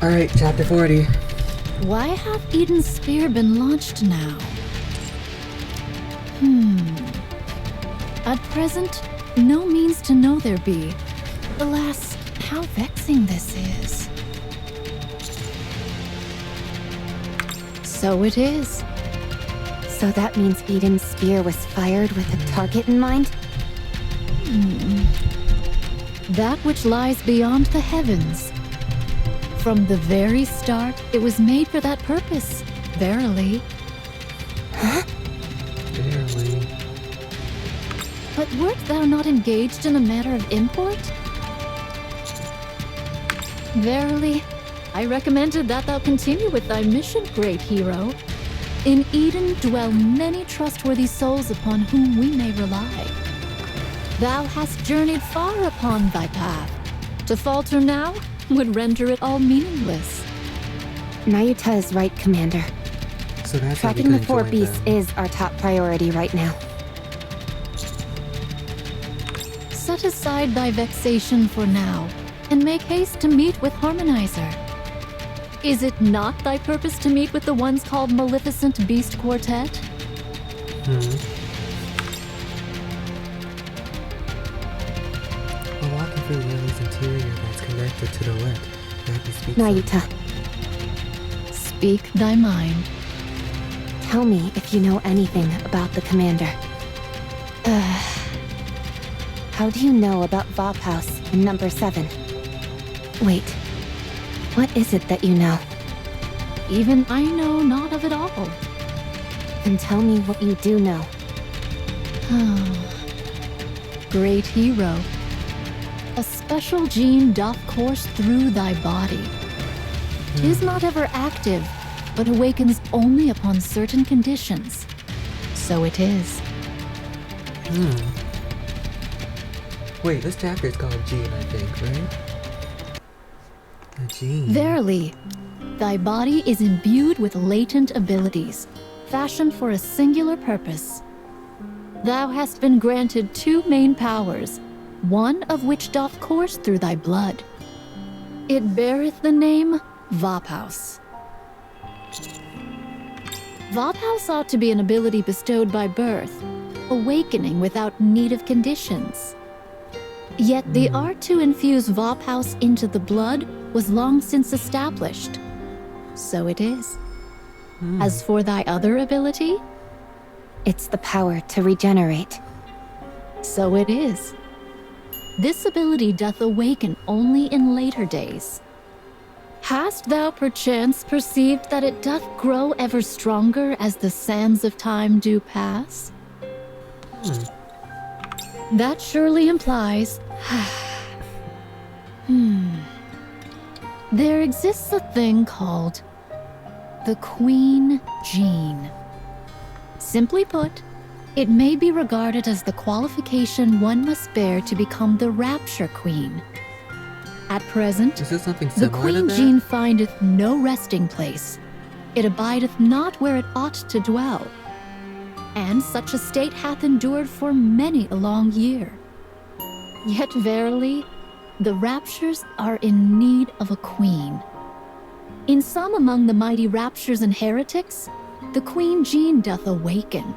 Alright, chapter 40. Why have Eden's spear been launched now? At present, no means to know there be. Alas, how vexing this is. So it is. So that means Eden's spear was fired with a target in mind? That which lies beyond the heavens. From the very start, it was made for that purpose, verily. Barely. But wert thou not engaged in a matter of import? Verily, I recommended that thou continue with thy mission, great hero. In Eden dwell many trustworthy souls upon whom we may rely. Thou hast journeyed far upon thy path. To falter now would render it all meaningless. Nayuta is right, Commander. So that's Tracking the how we four couldn't join beasts them. is our top priority right now. Set aside thy vexation for now, and make haste to meet with Harmonizer. Is it not thy purpose to meet with the ones called Maleficent Beast Quartet? We're walking through Lily's interior that's connected to the lip. Nike speaks Nayuta, Speak thy mind. tell me if you know anything about the Commander. How do you know about Vop House in number 7? Wait, what is it that you know? Even I know not of it all. Then tell me what you do know. Great hero, a special gene doth course through thy body. 'Tis not ever active, but awakens only upon certain conditions. So it is. Wait, this chapter is called Gene, I think, right? A gene. Verily, thy body is imbued with latent abilities, fashioned for a singular purpose. Thou hast been granted 2 main powers, one of which doth course through thy blood. It beareth the name Vophouse. Vophouse ought to be an ability bestowed by birth, awakening without need of conditions. Yet the art to infuse Vophouse into the blood was long since established. So it is. As for thy other ability, It's the power to regenerate. so it is. This ability doth awaken only in later days. Hast thou perchance perceived that it doth grow ever stronger as the sands of time do pass? That surely implies... There exists a thing called the Queen Gene. Simply put, it may be regarded as the qualification one must bear to become the Rapture Queen. At present, Is this something the similar Queen to that? Gene findeth no resting place. It abideth not where it ought to dwell. And such a state hath endured for many a long year. Yet verily, the Raptures are in need of a queen. In some among the mighty Raptures and heretics, the Queen Gene doth awaken.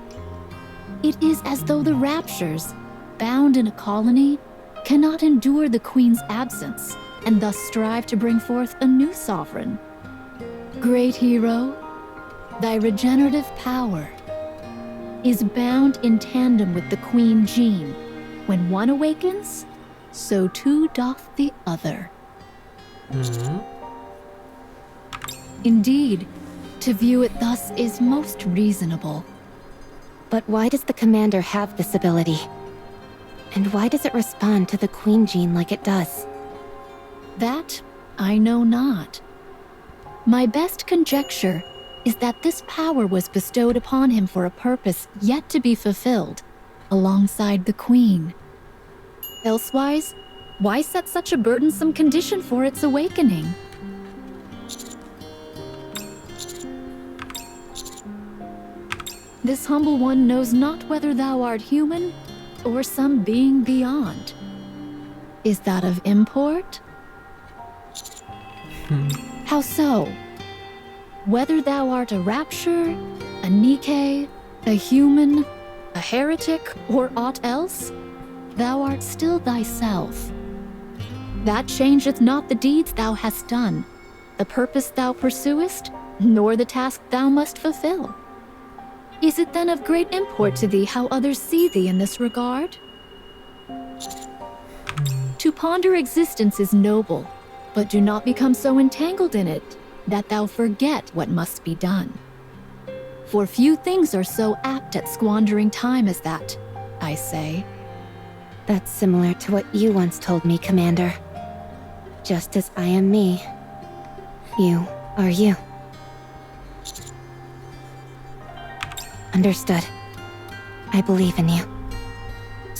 It is as though the Raptures, bound in a colony, cannot endure the Queen's absence, and thus strive to bring forth a new sovereign. Great hero, thy regenerative power is bound in tandem with the Queen Gene. When one awakens, so too doth the other. Indeed, to view it thus is most reasonable. But why does the Commander have this ability? And why does it respond to the Queen Gene like it does? That I know not. My best conjecture is that this power was bestowed upon him for a purpose yet to be fulfilled, alongside the Queen. Elsewise, why set such a burdensome condition for its awakening? This humble one knows not whether thou art human or some being beyond. Is that of import? How so? Whether thou art a rapture, a NIKKE, a human, a heretic, or aught else, thou art still thyself. That changeth not the deeds thou hast done, the purpose thou pursuest, nor the task thou must fulfill. Is it then of great import to thee how others see thee in this regard? To ponder existence is noble, but do not become so entangled in it that thou forget what must be done. For few things are so apt at squandering time as that, I say. That's similar to what you once told me, Commander. Just as I am me, you are you. Understood. I believe in you.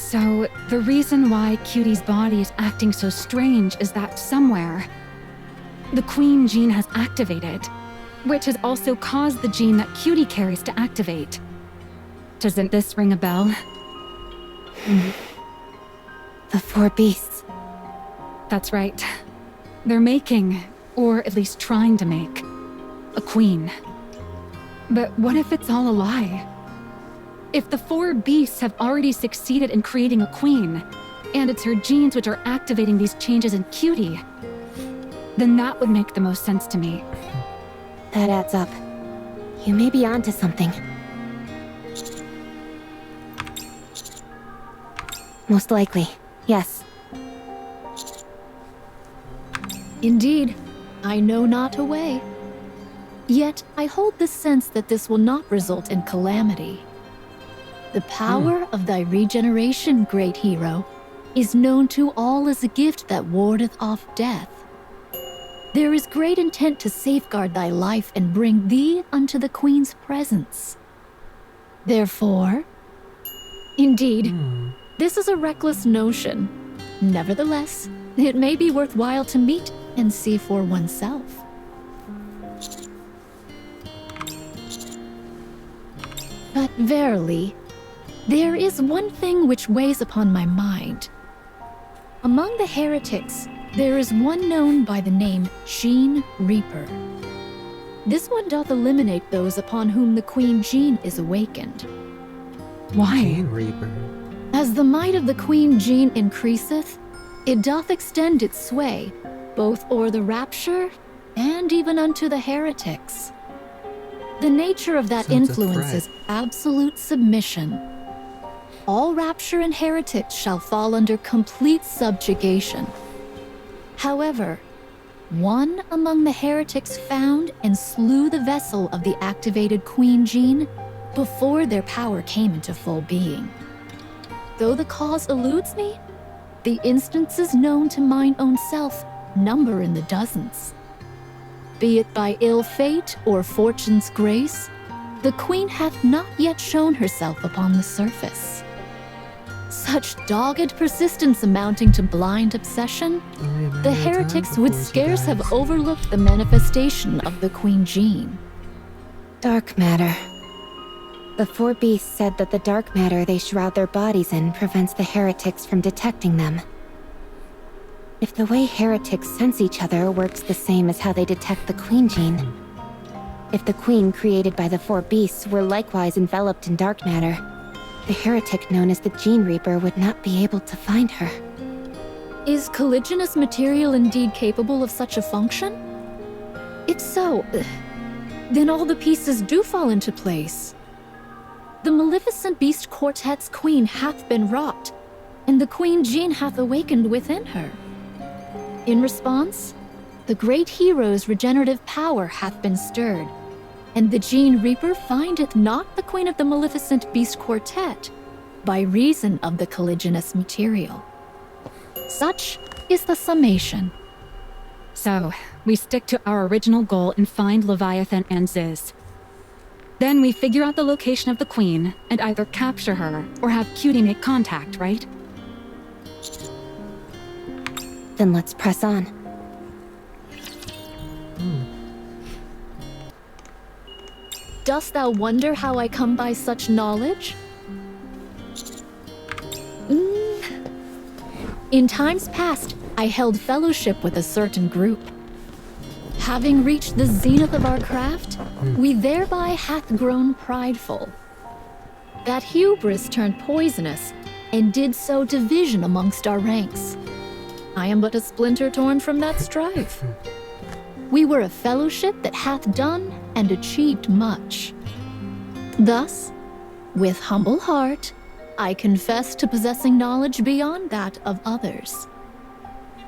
So, the reason why Cutie's body is acting so strange is that somewhere, the Queen gene has activated, which has also caused the gene that Cutie carries to activate. Doesn't this ring a bell? The four beasts. That's right. They're making, or at least trying to make, a queen. But what if it's all a lie? If the four beasts have already succeeded in creating a queen, and it's her genes which are activating these changes in Cutie, then that would make the most sense to me. That adds up. You may be onto something. Most likely, yes. Indeed, I know not a way. Yet I hold the sense that this will not result in calamity. The power of thy regeneration, great hero, is known to all as a gift that wardeth off death. There is great intent to safeguard thy life and bring thee unto the Queen's presence. Therefore, indeed, this is a reckless notion. Nevertheless, it may be worthwhile to meet and see for oneself. But verily, there is one thing which weighs upon my mind. Among the heretics, there is one known by the name Gene Reaper. This one doth eliminate those upon whom the Queen Gene is awakened. Why? Gene Reaper. As the might of the Queen Gene increaseth, it doth extend its sway, both o'er the rapture and even unto the heretics. The nature of that Sounds a influence threat. is absolute submission. All rapture and heretics shall fall under complete subjugation. However, one among the heretics found and slew the vessel of the activated Queen Gene before their power came into full being. Though the cause eludes me, the instances known to mine own self number in the dozens. Be it by ill fate or fortune's grace, the Queen hath not yet shown herself upon the surface. Such dogged persistence amounting to blind obsession, Oh, we haven't the had time heretics would before she scarce have dies. overlooked the manifestation of the Queen Gene. Dark matter. The four beasts said that the dark matter they shroud their bodies in prevents the heretics from detecting them. If the way heretics sense each other works the same as how they detect the Queen Gene, if the Queen created by the four beasts were likewise enveloped in dark matter, the heretic known as the Gene Reaper would not be able to find her. Is colliginous material indeed capable of such a function? If so, then all the pieces do fall into place. The maleficent beast quartet's queen hath been wrought, and the Queen Gene hath awakened within her. In response, the great hero's regenerative power hath been stirred, and the Gene Reaper findeth not the queen of the maleficent beast quartet by reason of the colliginous material. Such is the summation. So, we stick to our original goal and find Leviathan and Ziz. Then we figure out the location of the Queen and either capture her or have Cutie make contact, right? Then let's press on. Dost thou wonder how I come by such knowledge? In times past, I held fellowship with a certain group. Having reached the zenith of our craft, we thereby hath grown prideful. That hubris turned poisonous, and did sow division amongst our ranks. I am but a splinter torn from that strife. We were a fellowship that hath done and achieved much. Thus, with humble heart, I confess to possessing knowledge beyond that of others.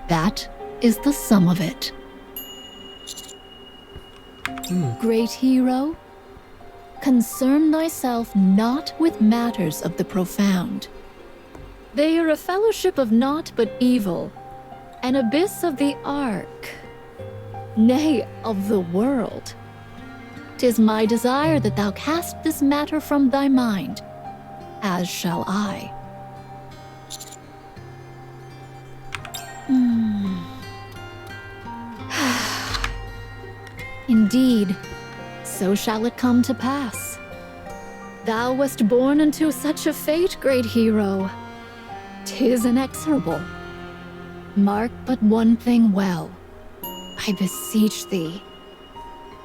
That is the sum of it. Great hero, concern thyself not with matters of the profound. They are a fellowship of naught but evil, an abyss of the ark, nay, of the world. 'Tis my desire that thou cast this matter from thy mind, as shall I. Indeed, so shall it come to pass. Thou wast born unto such a fate, great hero. 'Tis inexorable. Mark but one thing well, I beseech thee.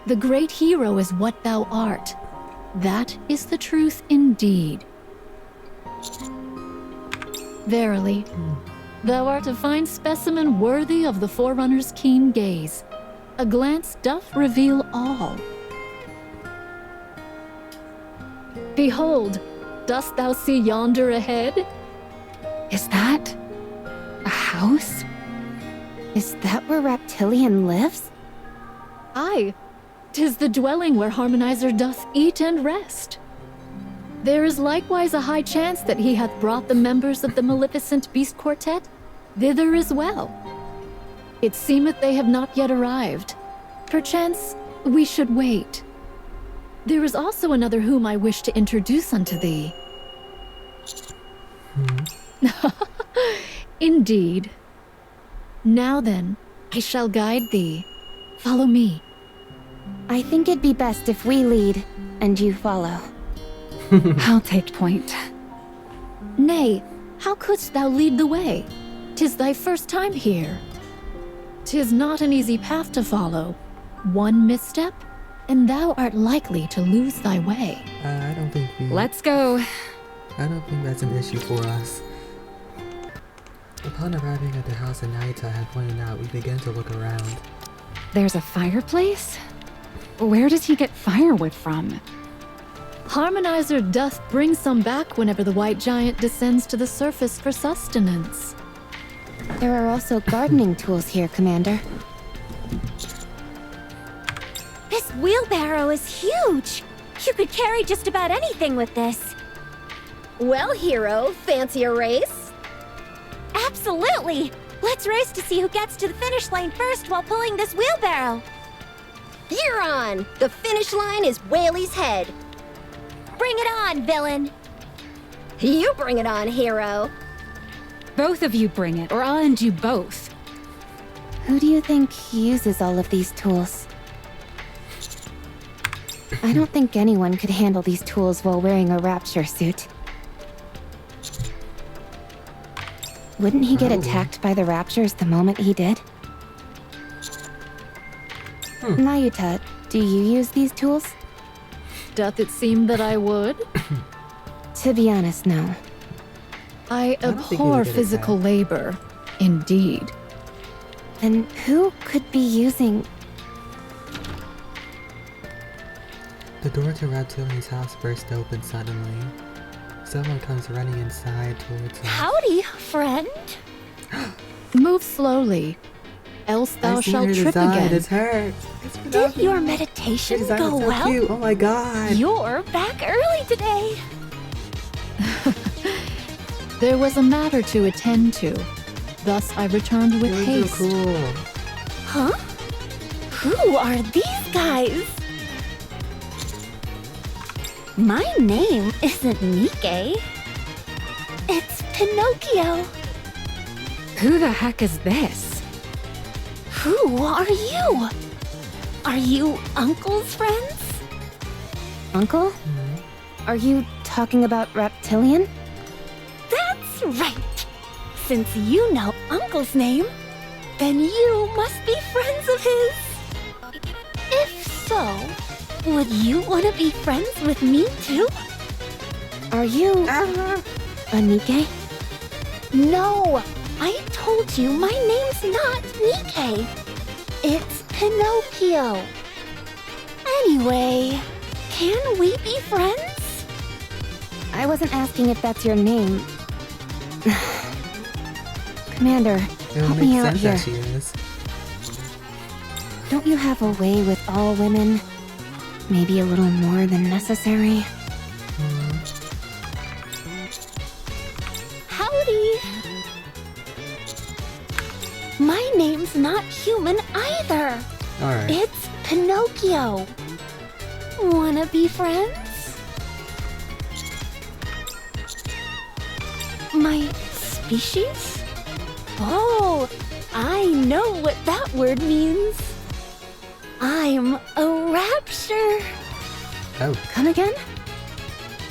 The great hero is what thou art. That is the truth indeed. Verily, thou art a fine specimen worthy of the Forerunner's keen gaze. A glance doth reveal all. Behold, dost thou see yonder ahead? Is that a house? Is that where Reptilian lives? Aye, 'tis the dwelling where Harmonizer doth eat and rest. There is likewise a high chance that he hath brought the members of the Maleficent Beast Quartet thither as well. It seemeth they have not yet arrived. Perchance we should wait. There is also another whom I wish to introduce unto thee. Indeed. Now then, I shall guide thee. Follow me. I think it'd be best if we lead, and you follow. I'll take point. Nay, how couldst thou lead the way? 'Tis thy first time here. 'Tis not an easy path to follow. One misstep, and thou art likely to lose thy way. I don't think we... Let's go. I don't think that's an issue for us. Upon arriving at the house Anita had pointed out, we began to look around. There's a fireplace? Where does he get firewood from? Harmonizer doth bring some back whenever the white giant descends to the surface for sustenance. There are also gardening tools here, Commander. This wheelbarrow is huge! You could carry just about anything with this. Well, hero, fancy a race? Absolutely! Let's race to see who gets to the finish line first while pulling this wheelbarrow. You're on! The finish line is Whaley's head. Bring it on, villain! You bring it on, hero! Both of you bring it, or I'll end you both. Who do you think uses all of these tools? I don't think anyone could handle these tools while wearing a rapture suit. Wouldn't he get attacked by the raptures the moment he did? Nayuta, do you use these tools? Doth it seem that I would? To be honest, no. I don't think abhor we did it, physical labor, indeed. Then who could be using... The door to Reptilian's house burst open suddenly. Someone comes running inside towards us. Howdy, friend. Move slowly, else thou I see shalt her trip design. again. It's her. It's Did Pinocchio. your Her meditation design go is so well? cute. Oh my god. You're back early today. There was a matter to attend to. Thus I returned with It was haste. so cool. Huh? Who are these guys? My name isn't NIKKE. It's Pinocchio. Who the heck is this? Who are you? Are you Uncle's friends? Uncle? Are you talking about Reptilian? That's right. Since you know Uncle's name, then you must be friends of his. Would you want to be friends with me too? Are you a NIKKE? No! I told you my name's not NIKKE. It's Pinocchio. Anyway, can we be friends? I wasn't asking if that's your name. Commander, It would help me make out sense here. that she is. Don't you have a way with all women? Maybe a little more than necessary? Howdy! My name's not human either. Alright. It's Pinocchio. Wanna be friends? My species? Oh, I know what that word means. I'm a rapture. Oh. Come again?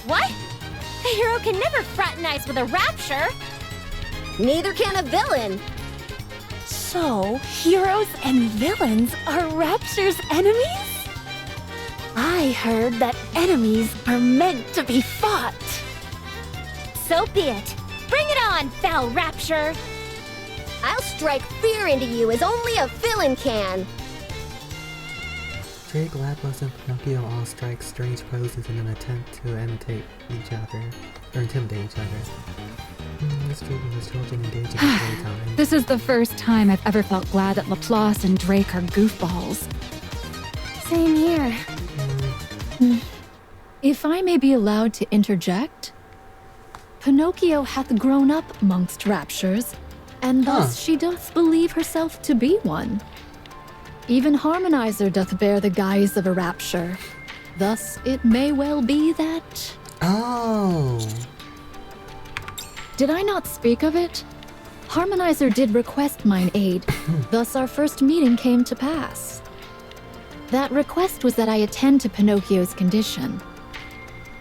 What? A hero can never fraternize with a rapture. Neither can a villain. So, heroes and villains are Rapture's enemies? I heard that enemies are meant to be fought. So be it. Bring it on, foul Rapture! I'll strike fear into you as only a villain can. Drake, Lapras, and Pinocchio all strike strange poses in an attempt to imitate each other, or intimidate each other. This treatment was children engaging in playtime. This is the first time I've ever felt glad that Laplace and Drake are goofballs. Same here. If I may be allowed to interject, Pinocchio hath grown up amongst raptures, and thus she doth believe herself to be one. Even Harmonizer doth bear the guise of a rapture. Thus it may well be that... Oh! Did I not speak of it? Harmonizer did request mine aid, thus our first meeting came to pass. That request was that I attend to Pinocchio's condition.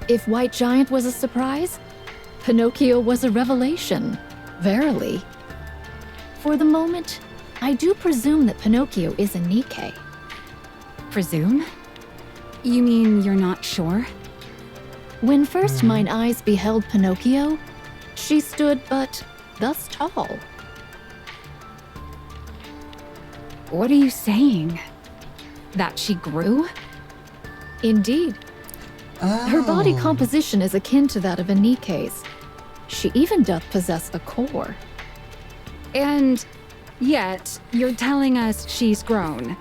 If White Giant was a surprise, Pinocchio was a revelation, verily. For the moment, I do presume that Pinocchio is a NIKKE. Presume? You mean you're not sure? When first mine eyes beheld Pinocchio, she stood but thus tall. What are you saying? That she grew? Indeed, Oh! her body composition is akin to that of a NIKKE's. She even doth possess a core. And yet, you're telling us she's grown.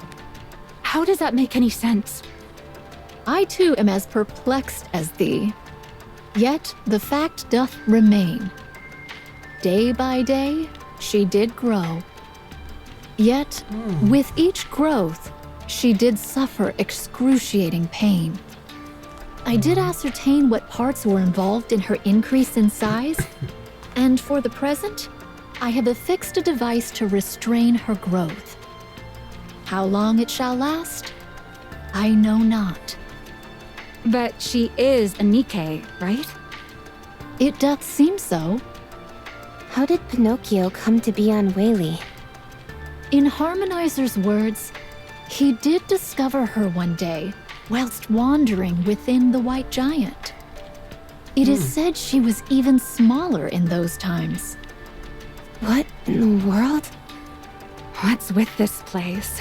How does that make any sense? I too am as perplexed as thee. Yet the fact doth remain. Day by day, she did grow. Yet, with each growth, she did suffer excruciating pain. I did ascertain what parts were involved in her increase in size, and for the present, I have affixed a device to restrain her growth. How long it shall last, I know not. But she is a NIKKE, right? It doth seem so. How did Pinocchio come to be on Whaley? In Harmonizer's words, he did discover her one day, whilst wandering within the White Giant. It is said she was even smaller in those times. What in the world? What's with this place?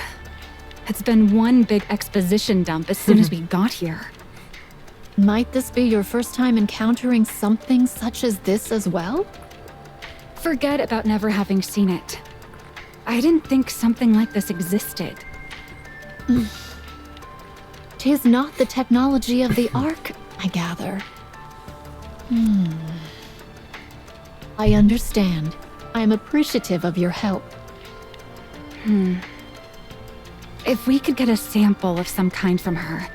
It's been one big exposition dump as soon as we got here. Might this be your first time encountering something such as this as well? Forget about never having seen it. I didn't think something like this existed. 'Tis not the technology of the Ark, I gather. I understand. I am appreciative of your help. If we could get a sample of some kind from her,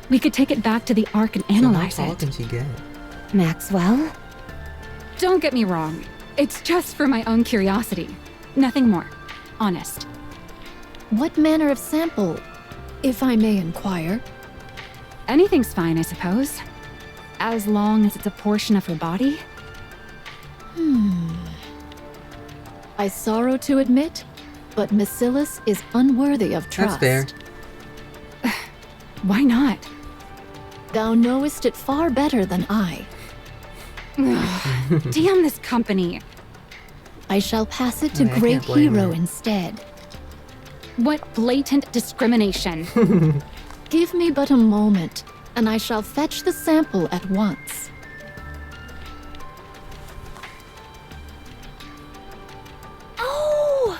we could take it back to the Ark and analyze So how tall it. can she get? Maxwell? Don't get me wrong. It's just for my own curiosity. Nothing more. Honest. What manner of sample, if I may inquire? Anything's fine, I suppose. As long as it's a portion of her body. I sorrow to admit, but Macillus is unworthy of trust. That's fair. Why not? Thou knowest it far better than I. Damn this company. I shall pass it to I can't Great blame Hero her. instead. What blatant discrimination. Give me but a moment, and I shall fetch the sample at once. Oh!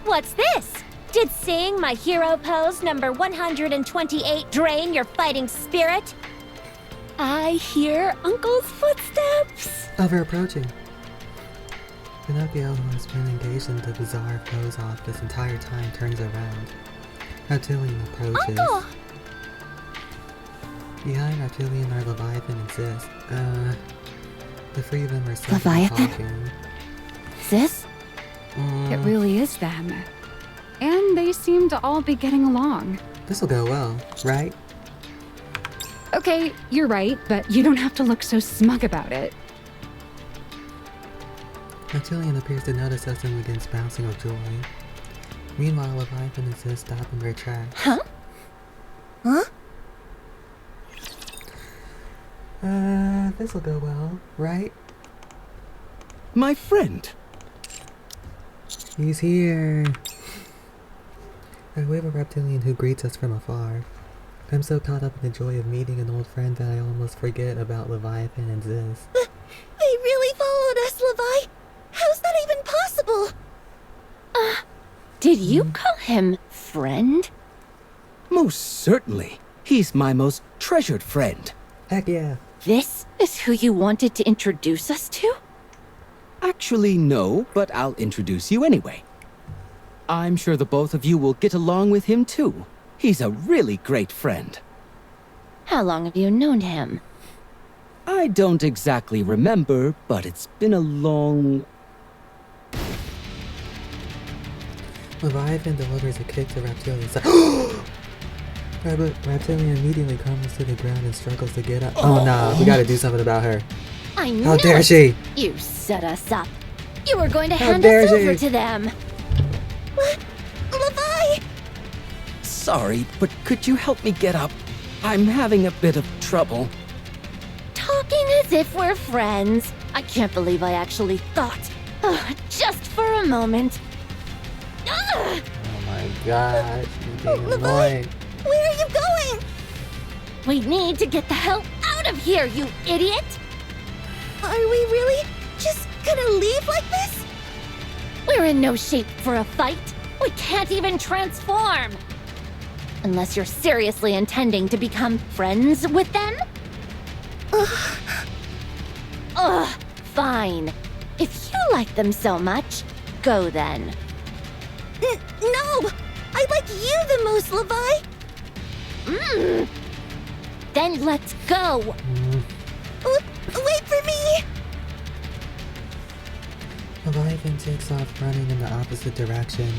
What's this? Did seeing my hero pose number 128 drain your fighting spirit? I hear Uncle's footsteps. Of her approaching. Pinocchio, who has been engaged in the bizarre pose-off this entire time, turns around. Reptilian approaches. Uncle! Behind Reptilian are Leviathan and Sis. The three of them are still Leviathan? talking. Sis? It really is them. And they seem to all be getting along. This'll go well, right? Okay, you're right, but you don't have to look so smug about it. Reptilian appears to notice us and begins bouncing with joy. Meanwhile, Leviathan and Sis stop in their tracks. Huh? Huh? This'll go well, right? My friend. He's here. I wave a reptilian who greets us from afar. I'm so caught up in the joy of meeting an old friend that I almost forget about Leviathan and Sis. They really followed us, Levi. How's that even possible? Did you call him friend? Most certainly. He's my most treasured friend. Heck yeah. This is who you wanted to introduce us to? Actually, no, but I'll introduce you anyway. I'm sure the both of you will get along with him too. He's a really great friend. How long have you known him? I don't exactly remember, but it's been a long... Leviathan delivers a kick to Reptilian's side. Reptilian immediately crumbles to the ground and struggles to get up. Oh nah, we gotta do something about her. I How knew dare it. she? You set us up. You were going to How hand dare us over she? to them. What? Levi! Sorry, but could you help me get up? I'm having a bit of trouble. Talking as if we're friends. I can't believe I actually thought. Oh, just for a moment. Ugh! Oh my god, she's being Levi! annoying. Where are you going? We need to get the hell out of here, you idiot! Are we really just gonna leave like this? We're in no shape for a fight. We can't even transform. Unless you're seriously intending to become friends with them? Ugh, fine. If you like them so much, go then. No! I like you the most, Levi! Then let's go. Wait for me! Leviathan takes off running in the opposite direction.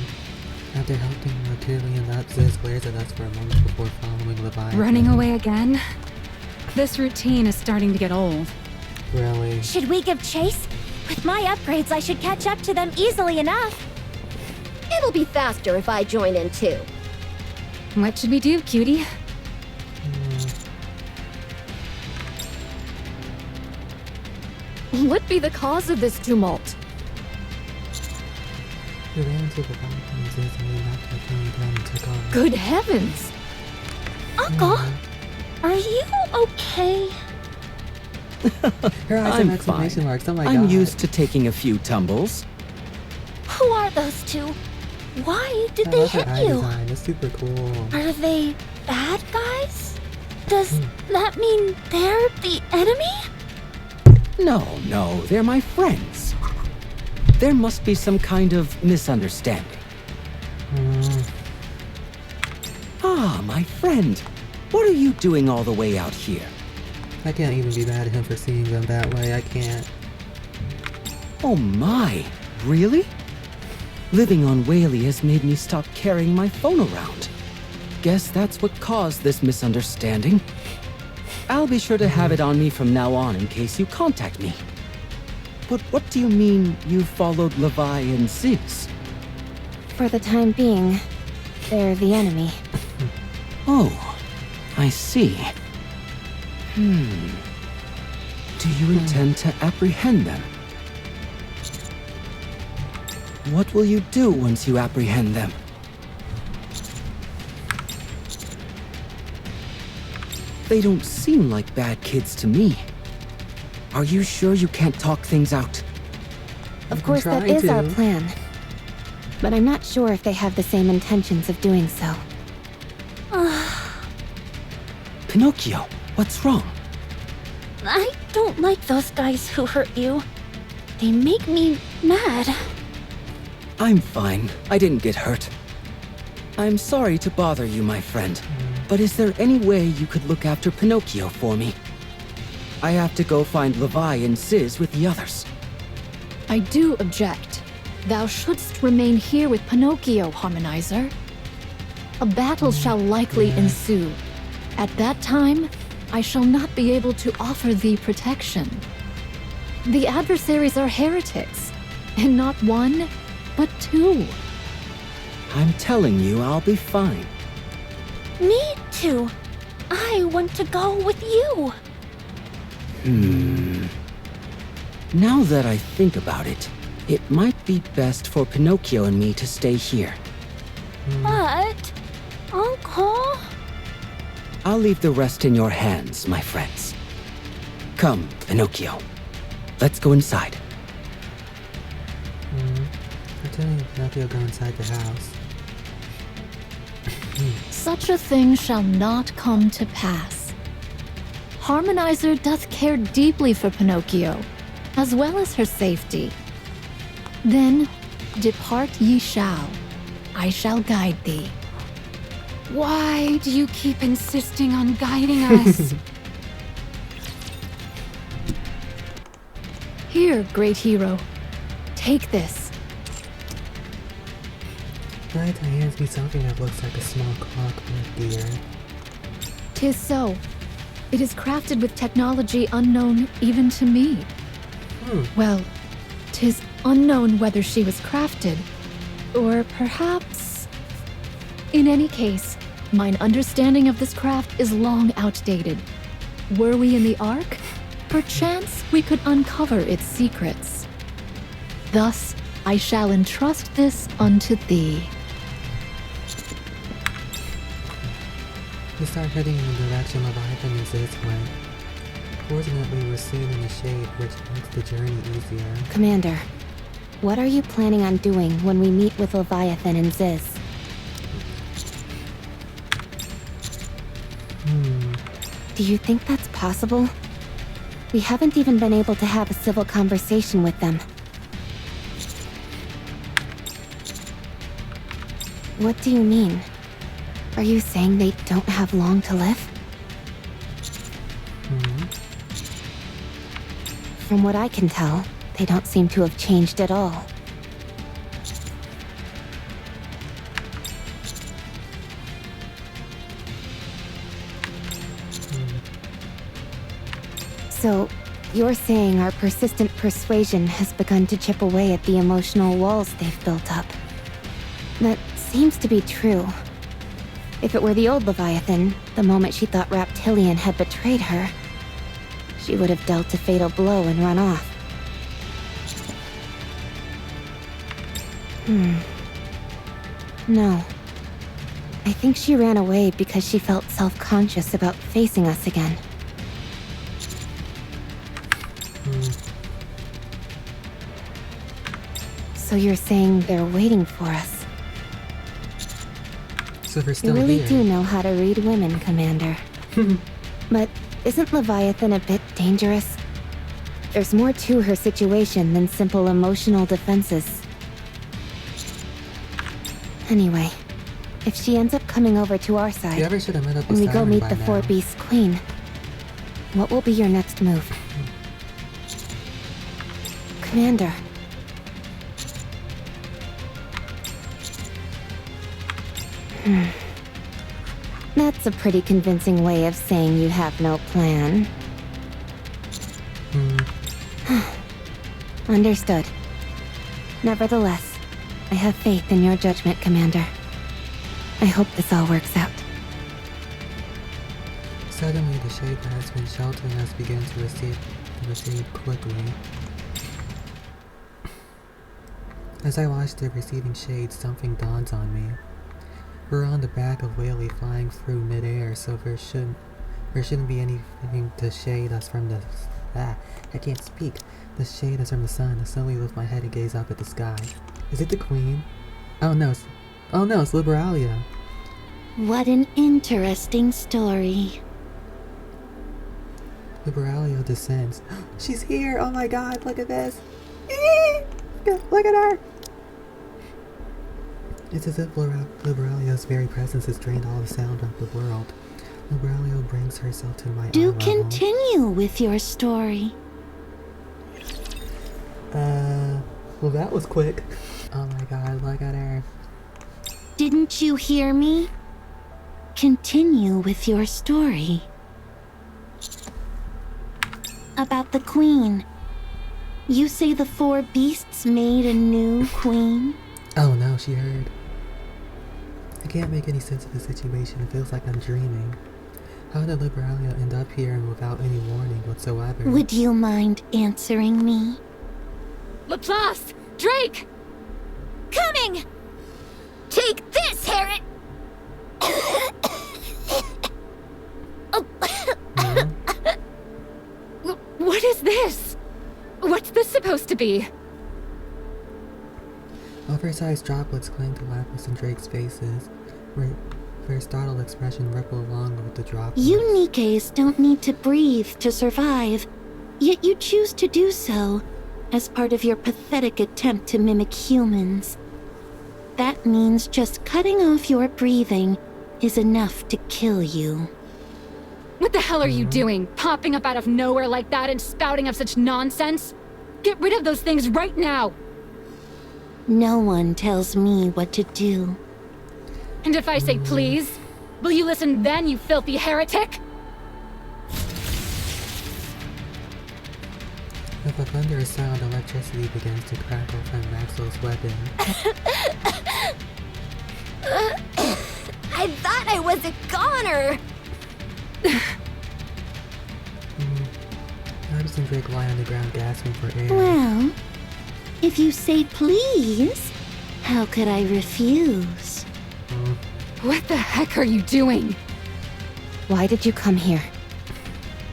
After helping Reptilian up, Sis glares at us for a moment before following Leviathan. Running away again? This routine is starting to get old. Really? Should we give chase? With my upgrades, I should catch up to them easily enough. It'll be faster if I join in too. What should we do, cutie? What be the cause of this tumult? We ran into Leviathan and Sis and we knocked Reptilian down and took off. Good heavens! Uncle, are you okay? Her eyes I'm have exclamation fine. marks, oh my I'm god. used to taking a few tumbles. Who are those two? Why did I they love her hit eye you? design, it's super cool. Are they bad guys? Does that mean they're the enemy? No, they're my friends. There must be some kind of misunderstanding. Ah, my friend. What are you doing all the way out here? I can't even be mad at him for seeing them that way, I can't. Oh my, really? Living on Whaley has made me stop carrying my phone around. Guess that's what caused this misunderstanding. I'll be sure to have it on me from now on in case you contact me. But what do you mean you followed Levi and Sis? For the time being, they're the enemy. Oh, I see. Do you intend to apprehend them? What will you do once you apprehend them? They don't seem like bad kids to me. Are you sure you can't talk things out? Of course, that is our plan. But I'm not sure if they have the same intentions of doing so. Pinocchio, what's wrong? I don't like those guys who hurt you. They make me mad. I'm fine. I didn't get hurt. I'm sorry to bother you, my friend. But is there any way you could look after Pinocchio for me? I have to go find Levi and Ziz with the others. I do object. Thou shouldst remain here with Pinocchio, Harmonizer. A battle shall likely ensue. At that time, I shall not be able to offer thee protection. The adversaries are heretics, and not one, but two. I'm telling you, I'll be fine. Me too. I want to go with you. Now that I think about it, it might be best for Pinocchio and me to stay here. But, Uncle... I'll leave the rest in your hands, my friends. Come, Pinocchio. Let's go inside. I'm telling Pinocchio go inside the house. Such a thing shall not come to pass. Harmonizer doth care deeply for Pinocchio, as well as her safety. Then, depart ye shall. I shall guide thee. Why do you keep insisting on guiding us? Here, great hero. Take this. Naita hands me something that looks like a small clockwork gear. 'Tis so. It is crafted with technology unknown even to me. Well, 'tis unknown whether she was crafted, or perhaps... In any case, mine understanding of this craft is long outdated. Were we in the Ark, perchance we could uncover its secrets. Thus, I shall entrust this unto thee. We start heading in the direction Leviathan and Ziz went. Fortunately, we're soon in the shade, which makes the journey easier. Commander, what are you planning on doing when we meet with Leviathan and Ziz? Do you think that's possible? We haven't even been able to have a civil conversation with them. What do you mean? Are you saying they don't have long to live? From what I can tell, they don't seem to have changed at all. So, you're saying our persistent persuasion has begun to chip away at the emotional walls they've built up. That seems to be true. If it were the old Leviathan, the moment she thought Reptilian had betrayed her, she would have dealt a fatal blow and run off. No. I think she ran away because she felt self-conscious about facing us again. So you're saying they're waiting for us? So they're You still really here. do know how to read women, Commander. But isn't Leviathan a bit dangerous? There's more to her situation than simple emotional defenses. Anyway, if she ends up coming over to our You side, ever should have met up and with we go Siren meet by the now. Four Beasts Queen, what will be your next move? Commander. That's a pretty convincing way of saying you have no plan. Understood. Nevertheless, I have faith in your judgment, Commander. I hope this all works out. Suddenly, the shade that has been sheltering us began to recede quickly. As I watched the receding shade, something dawns on me. We're on the back of Whaley flying through midair, so there shouldn't be anything to shade us from the... I can't speak. The shade us from the sun. I slowly lift my head and gaze up at the sky. Is it the Queen? Oh no, it's Liberalia. What an interesting story. Liberalia descends. She's here! Oh my god, look at this! Look at her! It's as if Liberalia's very presence has drained all the sound of the world. Liberalia brings herself to my eye Do level. continue with your story. Well that was quick. Oh my god, look at her. Didn't you hear me? Continue with your story. About the queen. You say the 4 beasts made a new queen? Oh no, she heard. I can't make any sense of the situation. It feels like I'm dreaming. How did Liberalia end up here and without any warning whatsoever? Would you mind answering me? Laplace! Drake! Coming! Take this, Harriet! What is this? What's this supposed to be? Oversized droplets cling to Lapis and Drake's faces, where their startled expression ripple along with the droplets. You NIKKEs don't need to breathe to survive, yet you choose to do so as part of your pathetic attempt to mimic humans. That means just cutting off your breathing is enough to kill you. What the hell are you doing? Popping up out of nowhere like that and spouting up such nonsense? Get rid of those things right now! No one tells me what to do. And if I say please, will you listen then, you filthy heretic? With a thunderous sound, electricity begins to crackle from Maxwell's weapon. I thought I was a goner! Lapis and Drake lie on the ground gasping for air. Well, if you say please, how could I refuse? What the heck are you doing? Why did you come here?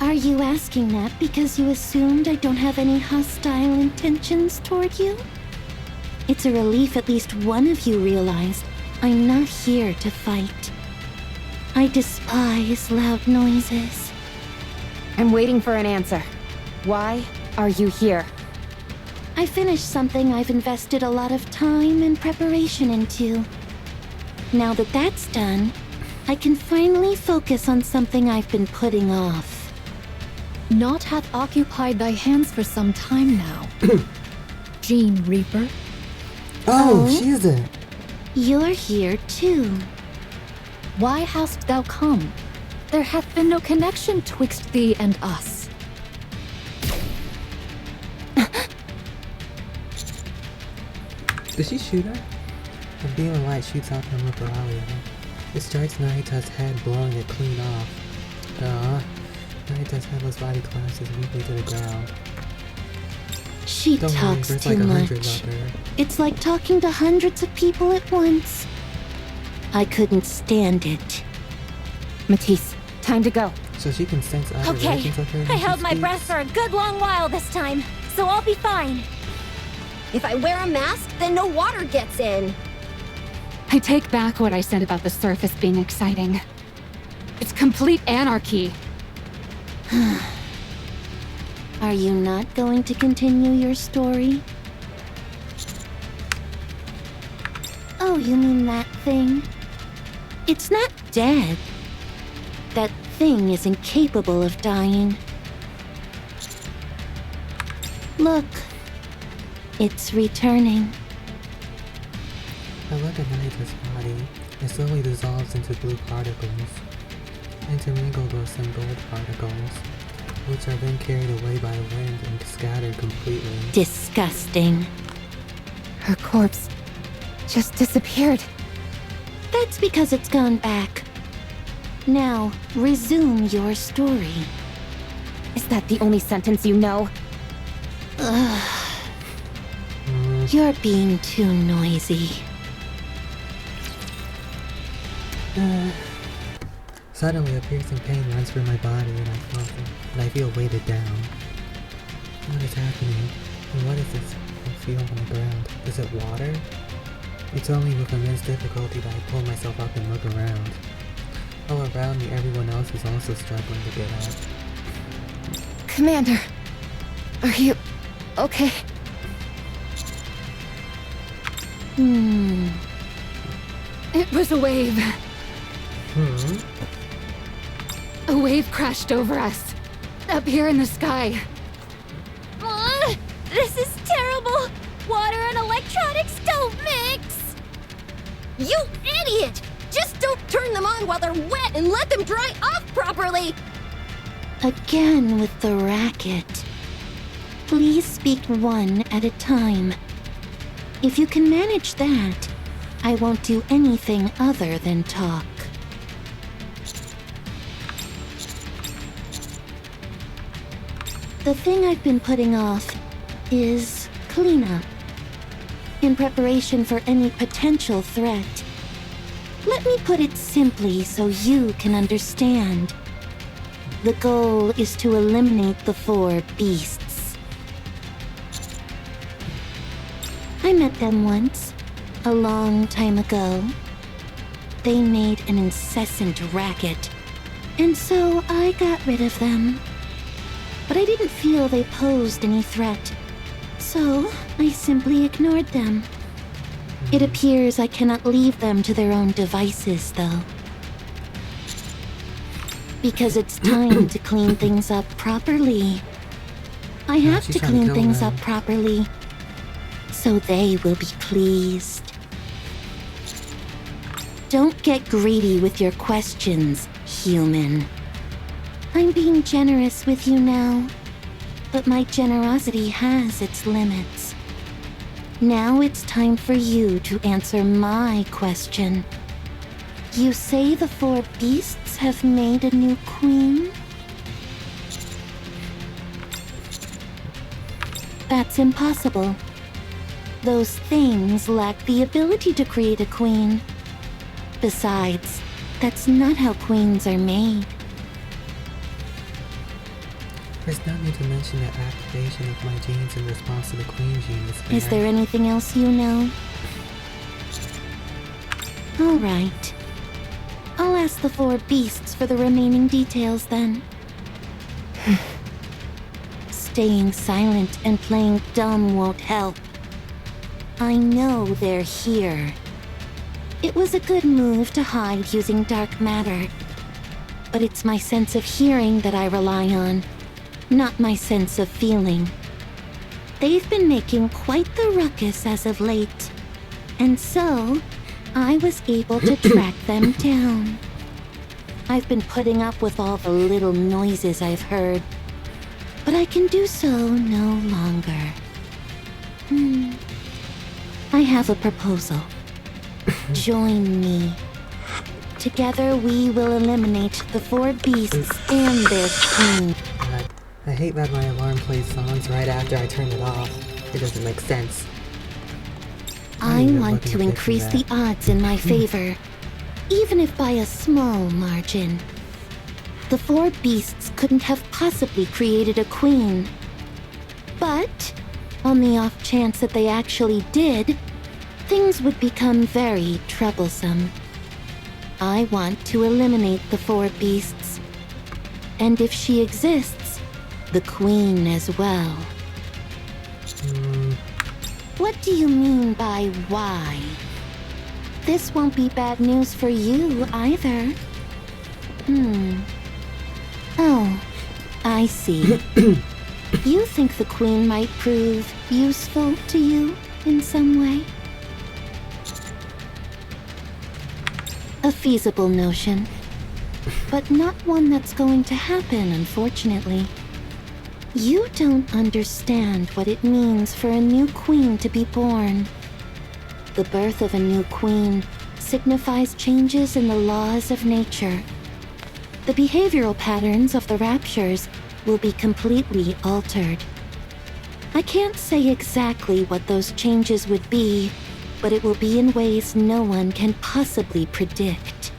Are you asking that because you assumed I don't have any hostile intentions toward you? It's a relief at least one of you realized I'm not here to fight. I despise loud noises. I'm waiting for an answer. Why are you here? I finished something I've invested a lot of time and preparation into. Now that that's done, I can finally focus on something I've been putting off. Naught hath occupied thy hands for some time now. Jean Reaper. Oh, she's it! You're here too. Why hast thou come? There hath been no connection twixt thee and us. Did she shoot her? A beam of light shoots out from Liberalia. It strikes Nagita's head, blowing it clean off. Nagita's headless body collapses weakly to the ground. She Don't worry, talks there's too like 100 much. of her. It's like talking to hundreds of people at once. I couldn't stand it. Matisse, time to go. So she can sense other Okay, versions of her I when she held my speaks? breath for a good long while this time, so I'll be fine. If I wear a mask, then no water gets in. I take back what I said about the surface being exciting. It's complete anarchy. Are you not going to continue your story? Oh, you mean that thing? It's not dead. That thing is incapable of dying. Look, it's returning. I look at Nagita's body. It slowly dissolves into blue particles, intermingled with some gold particles, which are then carried away by the wind and scattered completely. Disgusting. Her corpse just disappeared. That's because it's gone back. Now, resume your story. Is that the only sentence you know? You're being too noisy. Suddenly, a piercing pain runs through my body, and I feel weighted down. What is happening? And what is this I feel on the ground? Is it water? It's only with immense difficulty that I pull myself up and look around. All around me, everyone else is also struggling to get up. Commander, are you okay? It was a wave. A wave crashed over us. Up here in the sky. This is terrible! Water and electronics don't mix! You idiot! Just don't turn them on while they're wet and let them dry off properly! Again with the racket. Please speak one at a time. If you can manage that, I won't do anything other than talk. The thing I've been putting off is cleanup. In preparation for any potential threat. Let me put it simply so you can understand. The goal is to eliminate the 4 beasts. I met them once, a long time ago. They made an incessant racket, and so I got rid of them. But I didn't feel they posed any threat, so I simply ignored them. It appears I cannot leave them to their own devices, though. Because it's time to clean things up properly. I have to clean things up properly, so they will be pleased. Don't get greedy with your questions, human. I'm being generous with you now, but my generosity has its limits. Now it's time for you to answer my question. You say the 4 beasts have made a new queen? That's impossible. Those things lack the ability to create a queen. Besides, that's not how queens are made. There's no need to mention the activation of my genes in response to the queen gene is fair. Is there anything else you know? All right. I'll ask the 4 beasts for the remaining details then. Staying silent and playing dumb won't help. I know they're here. It was a good move to hide using dark matter. But it's my sense of hearing that I rely on, not my sense of feeling. They've been making quite the ruckus as of late, and so I was able to track them down. I've been putting up with all the little noises I've heard, but I can do so no longer. I have a proposal. Join me. Together we will eliminate the 4 beasts and their queen. I hate that my alarm plays songs right after I turn it off. It doesn't make sense. I want to increase the odds in my favor, even if by a small margin. The 4 beasts couldn't have possibly created a queen. But, on the off chance that they actually did, things would become very troublesome. I want to eliminate the 4 beasts. And if she exists, the queen as well. What do you mean by why? This won't be bad news for you either. Oh, I see. You think the queen might prove useful to you in some way? A feasible notion, but not one that's going to happen, unfortunately. You don't understand what it means for a new queen to be born. The birth of a new queen signifies changes in the laws of nature. the behavioral patterns of the Raptures will be completely altered. I can't say exactly what those changes would be, but it will be in ways no one can possibly predict.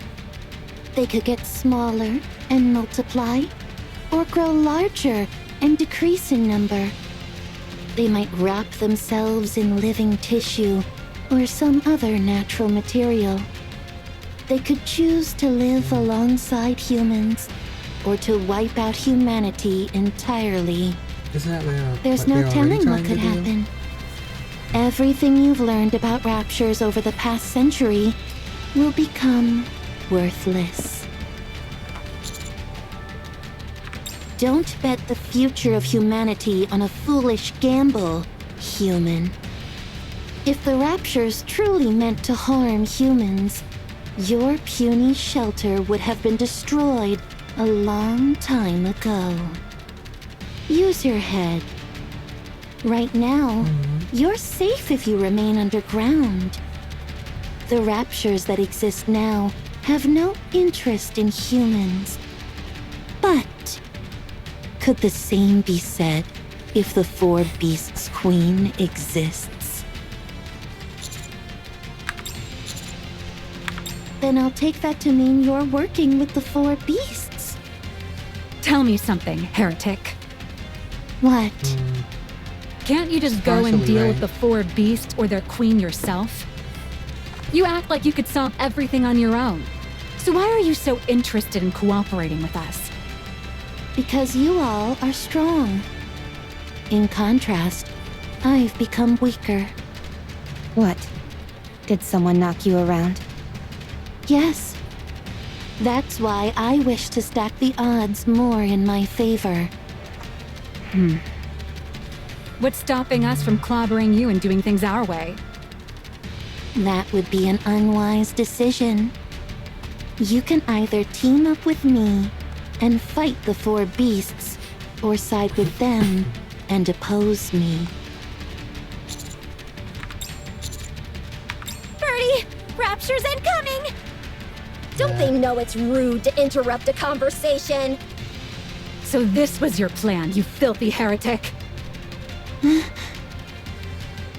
They could get smaller and multiply, or grow larger and decrease in number. They might wrap themselves in living tissue or some other natural material. They could choose to live alongside humans or to wipe out humanity entirely. Isn't that There's what no they're already telling what trying to could do? happen. Everything you've learned about Raptures over the past century will become worthless. Don't bet the future of humanity on a foolish gamble, human. If the Raptures truly meant to harm humans, your puny shelter would have been destroyed a long time ago. Use your head. Right now, you're safe if you remain underground. The Raptures that exist now have no interest in humans. But could the same be said if the Four Beasts Queen exists? Then I'll take that to mean you're working with the Four Beasts. Tell me something, heretic. What? Can't you just go and Partially deal right. with the Four Beasts or their queen yourself? You act like you could solve everything on your own. So why are you so interested in cooperating with us? Because you all are strong. In contrast, I've become weaker. What? Did someone knock you around? Yes. That's why I wish to stack the odds more in my favor. What's stopping us from clobbering you and doing things our way? That would be an unwise decision. You can either team up with me and fight the Four Beasts, or side with them and oppose me. Birdie! Rapture's incoming! Don't they know it's rude to interrupt a conversation? So this was your plan, you filthy heretic!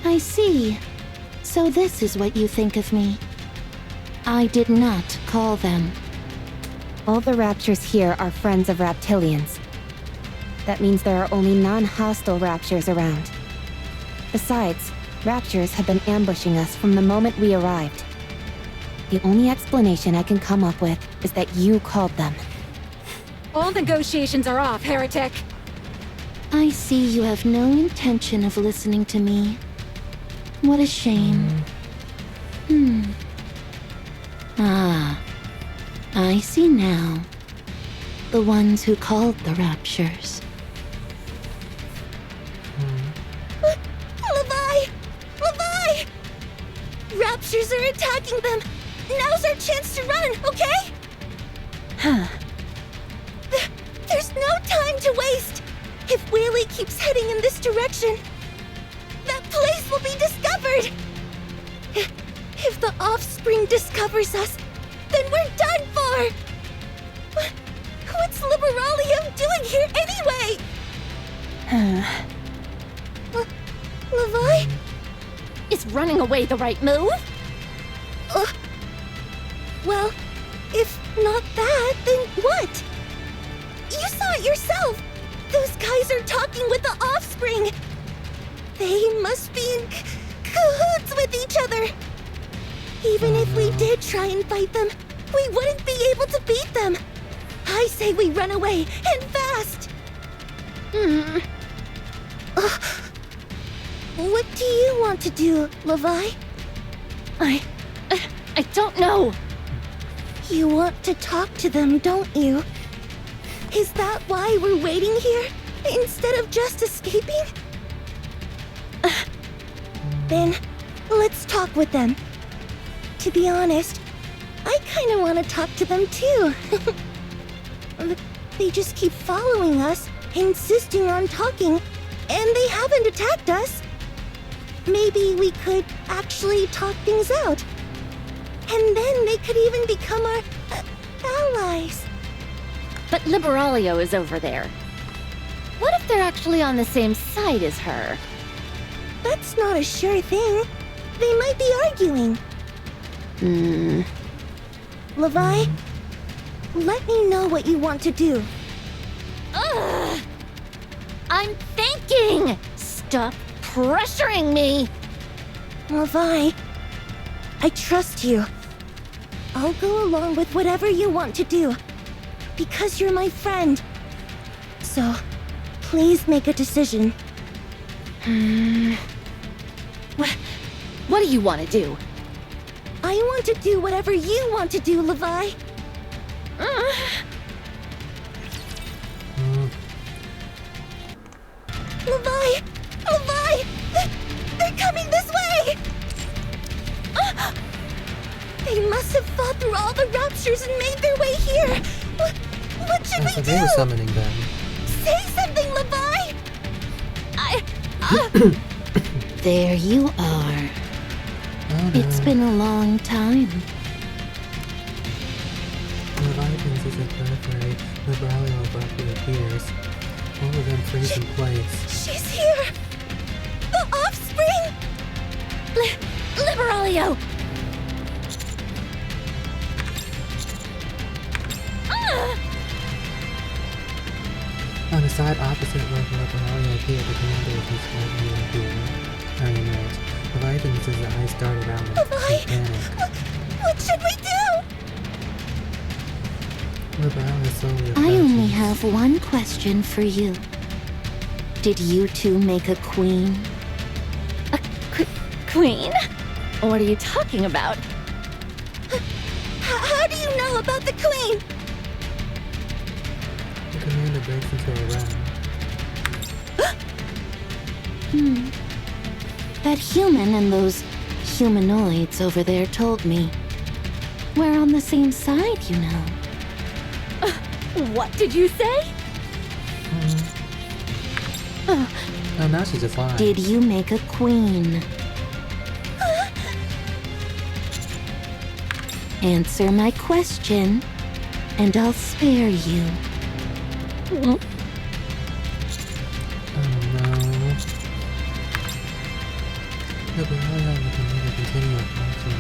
I see. So this is what you think of me. I did not call them. All the Raptures here are friends of Raptilians. That means there are only non-hostile Raptures around. Besides, Raptures have been ambushing us from the moment we arrived. The only explanation I can come up with is that you called them. All negotiations are off, heretic! I see you have no intention of listening to me. What a shame. I see now. The ones who called the Raptures. Levi! Levi! Raptures are attacking them! Now's our chance to run, okay? There's no time to waste! If Whaley keeps heading in this direction, that place will be discovered! If the offspring discovers us, then we're done for! What's Liberalium doing here anyway? Levi? Is running away the right move? Well, if not that, then what? You saw it yourself! Those guys are talking with the offspring! They must be in cahoots with each other! Even if we did try and fight them, we wouldn't be able to beat them! I say we run away, and fast! What do you want to do, Levi? I don't know. You want to talk to them, don't you? Is that why we're waiting here, instead of just escaping? Then, let's talk with them. To be honest, I kinda wanna talk to them too. They just keep following us, insisting on talking, and they haven't attacked us. Maybe we could actually talk things out. And then they could even become our allies. But Liberalio is over there. What if they're actually on the same side as her? That's not a sure thing. They might be arguing. Levi, let me know what you want to do. Ugh! I'm thinking! Stop pressuring me! Levi, I trust you. I'll go along with whatever you want to do. Because you're my friend. So, please make a decision. What do you want to do? I want to do whatever you want to do, Levi. Levi! Levi! They're coming this way! They must have fought through all the raptures and made their way here. What should we So do? they were summoning them. Say something, Levi! There you are. Oh no. It's been a long time. Leviathan sees his birthright. Liberalio abruptly appears. All of them freeze in place. She's here! The offspring! Liberalio! On the side opposite where Liberalio appeared, the commander of his flight appeared. Emerged. Leviathan sees his eyes dart around him. Levi! In panic. What should we do? Liberalio slowly I only approaches. have one question for you. Did you two make a queen? A queen? What are you talking about? How do you know about the queen? The commander breaks into a run. That human and those humanoids over there told me. We're on the same side, you know. What did you say? Oh, now she's just lying. Did you make a queen? Answer my question, and I'll spare you. Oh no. Liberalio and the commander continue approaching.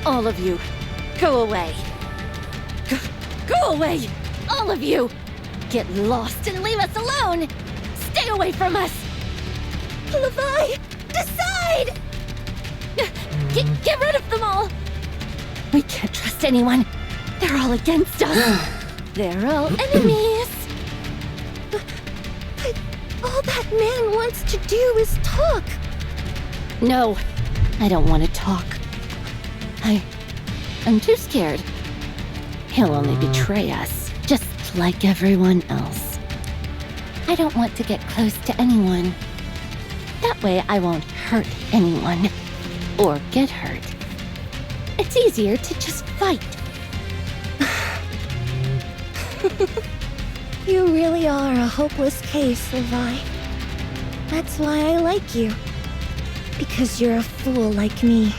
All of you, go away. Go away! All of you! Get lost and leave us alone! Stay away from us! Levi, decide! Get rid of them all! We can't trust anyone. They're all against us. They're all enemies. But all that man wants to do is talk. No, I don't want to talk. I'm too scared. He'll only betray us, just like everyone else. I don't want to get close to anyone. That way I won't hurt anyone. Or get hurt. It's easier to just fight. You really are a hopeless case, Levi. That's why I like you. Because you're a fool like me.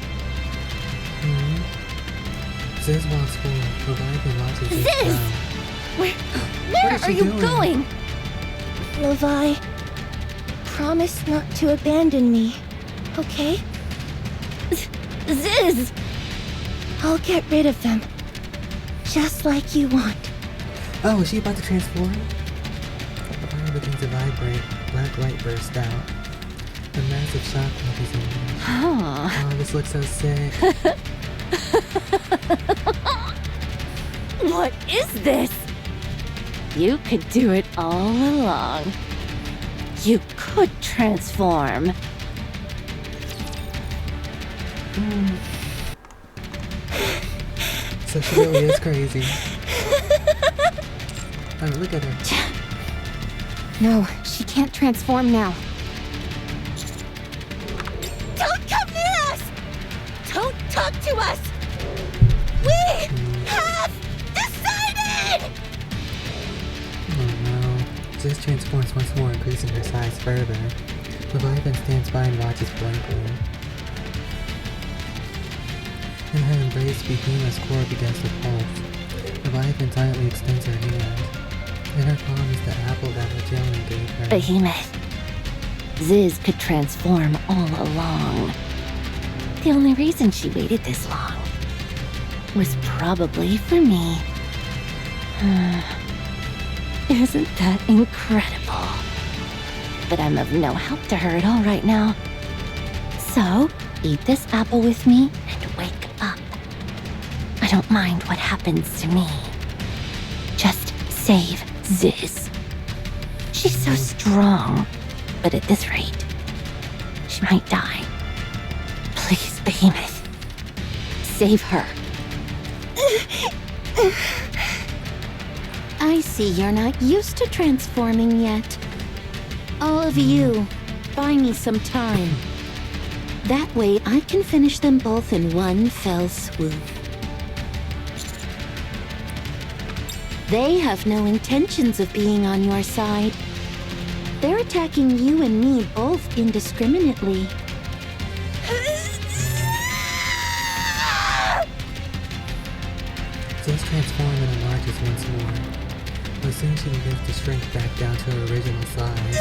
Ziz walks forward. Leviathan watches this Ziz! down. Where is are she you doing? going? Levi, promise not to abandon me, okay? Ziz! I'll get rid of them. Just like you want. Oh, is she about to transform? The fire begins to vibrate. Black light bursts out. A massive shockwave is in. Huh. Oh, this looks so sick. What is this? You could do it all along. You could transform. So she really is crazy. Oh, look at her. No, she can't transform now. Don't come near us! Don't talk to us! We have decided! Oh no. Ziz transforms once more, increasing her size further. Leviathan stands by and watches blankly. In her embrace, Behemoth's core begins to pulse. and silently extends her hand. In her palm is the apple that Magellan gave her. Behemoth. Ziz could transform all along. The only reason she waited this long was probably for me. Isn't that incredible? But I'm of no help to her at all right now. So, eat this apple with me and wake up. I don't mind what happens to me. Just save Ziz. She's so strong, but at this rate, she might die. Please, Behemoth, save her. I see you're not used to transforming yet. All of you, buy me some time. That way I can finish them both in one fell swoop. They have no intentions of being on your side. They're attacking you and me both indiscriminately. Ziz transforms and enlarges once more, but soon she begins to shrink back down to her original size.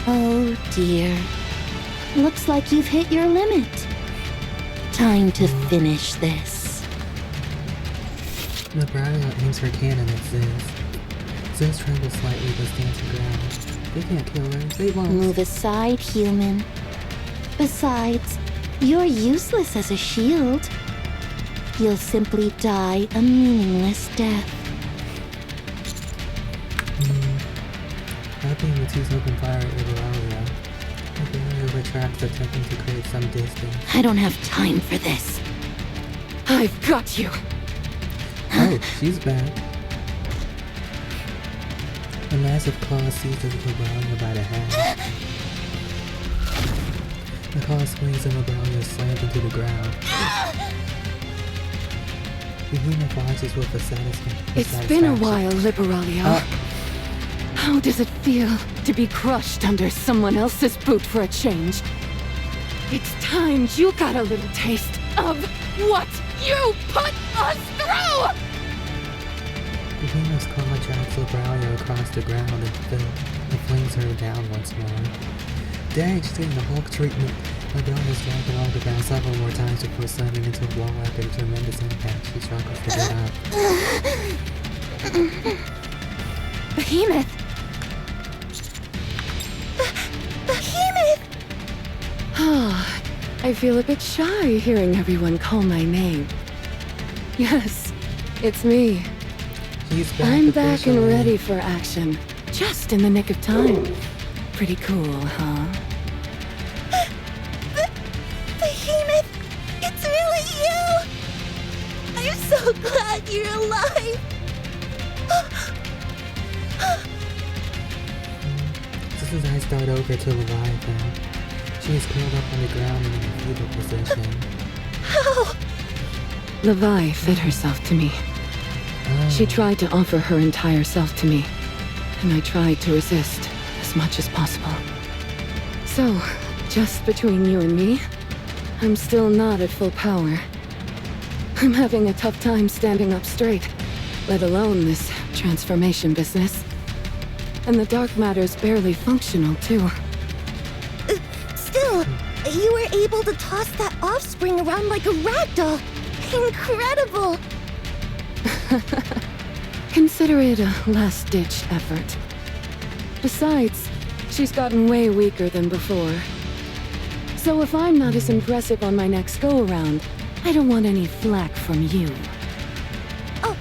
Oh dear. Looks like you've hit your limit. Time to finish this. Librarian aims her cannon at Ziz. Ziz trembles slightly but stands her ground. They can't kill her. They won't. Move aside, human. Besides, you're useless as a shield. You'll simply die a meaningless death. That being the two's open fire at Liberalia. Liberalia retracts, attempting to create some distance. I don't have time for this. I've got you. Oh, she's back. A massive claw seizes Liberalia by the head. The claw swings and Liberalia slams into the ground. Behemoth watches with a satisfaction. It's been a while, Liberalia. How does it feel to be crushed under someone else's boot for a change? It's time you got a little taste of what you put us through! Behemoth's claw drags Liberalia across the ground and flings her down once more. Dang, she's getting the Hulk treatment. Liberalia is dragged along the ground several more times before slamming into a wall after a tremendous impact. She struggles to get up. Behemoth! Behemoth! I feel a bit shy hearing everyone call my name. Yes, it's me. He's back I'm back and officially. ready for action. Just in the nick of time. Pretty cool, huh? Behemoth! It's really you! I'm so glad you're alive! Ziz's eyes start over to Leviathan. She is curled up on the ground in a fetal position. How? Levi fed herself to me. Oh. She tried to offer her entire self to me, and I tried to resist as much as possible. So, just between you and me, I'm still not at full power. I'm having a tough time standing up straight, let alone this transformation business. And the dark matter's barely functional, too. Still, you were able to toss that offspring around like a ragdoll. Incredible! Consider it a last-ditch effort. Besides, she's gotten way weaker than before. So if I'm not as impressive on my next go-around, I don't want any flack from you. Oh,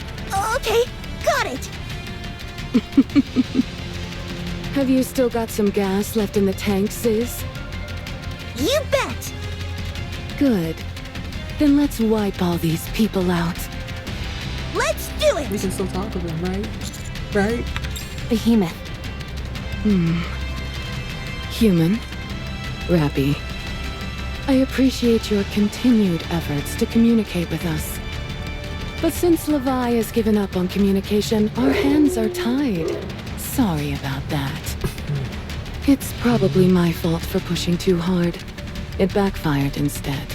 okay, got it! Have you still got some gas left in the tank, Sis? You bet! Good. Then let's wipe all these people out. Let's do We it! can still talk to them, right? Right? Behemoth. Human. Rappy. I appreciate your continued efforts to communicate with us. But since Levi has given up on communication, our hands are tied. Sorry about that. It's probably my fault for pushing too hard. It backfired instead.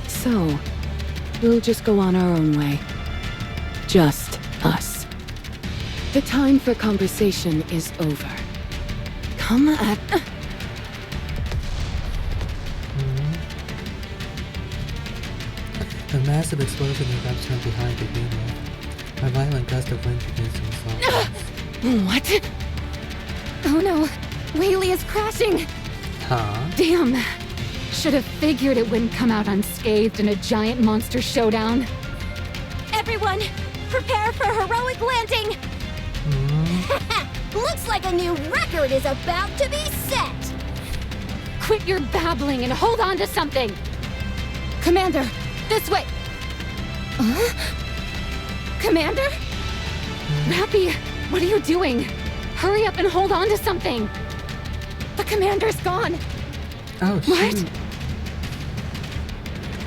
So, We'll just go on our own way. Just us. The time for conversation is over. Come at... A massive explosion erupts from behind the behemoth. A violent gust of wind begins to assault. What? Oh no, Whaley is crashing! Huh? Damn! Should have figured it wouldn't come out unscathed in a giant monster showdown. Everyone, prepare for heroic landing! Looks like a new record is about to be set! Quit your babbling and hold on to something! Commander, this way! Commander? Rappy, what are you doing? Hurry up and hold on to something! The commander's gone! Oh, What? shoot.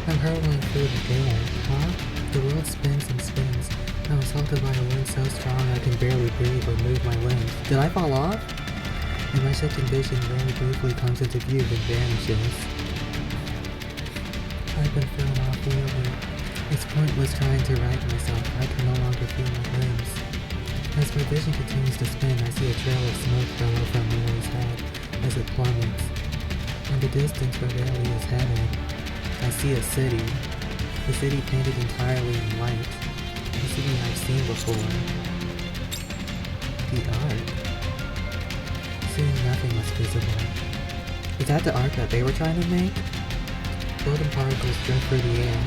I'm hurtling through the air. Huh? The world spins and spins. I'm assaulted by a wind so strong I can barely breathe or move my limbs. Did I fall off? And my shifting vision very briefly comes into view then vanishes. I've been thrown off wheeling. It's pointless trying to right myself. I can no longer feel my limbs. As my vision continues to spin, I see a trail of smoke billow from Millie's head as it plummets. In the distance where Bailey is headed, I see a city. The city painted entirely in white. A city I've seen before. The Ark. Seeing nothing was visible. Is that the Ark that they were trying to make? Golden particles drift through the air,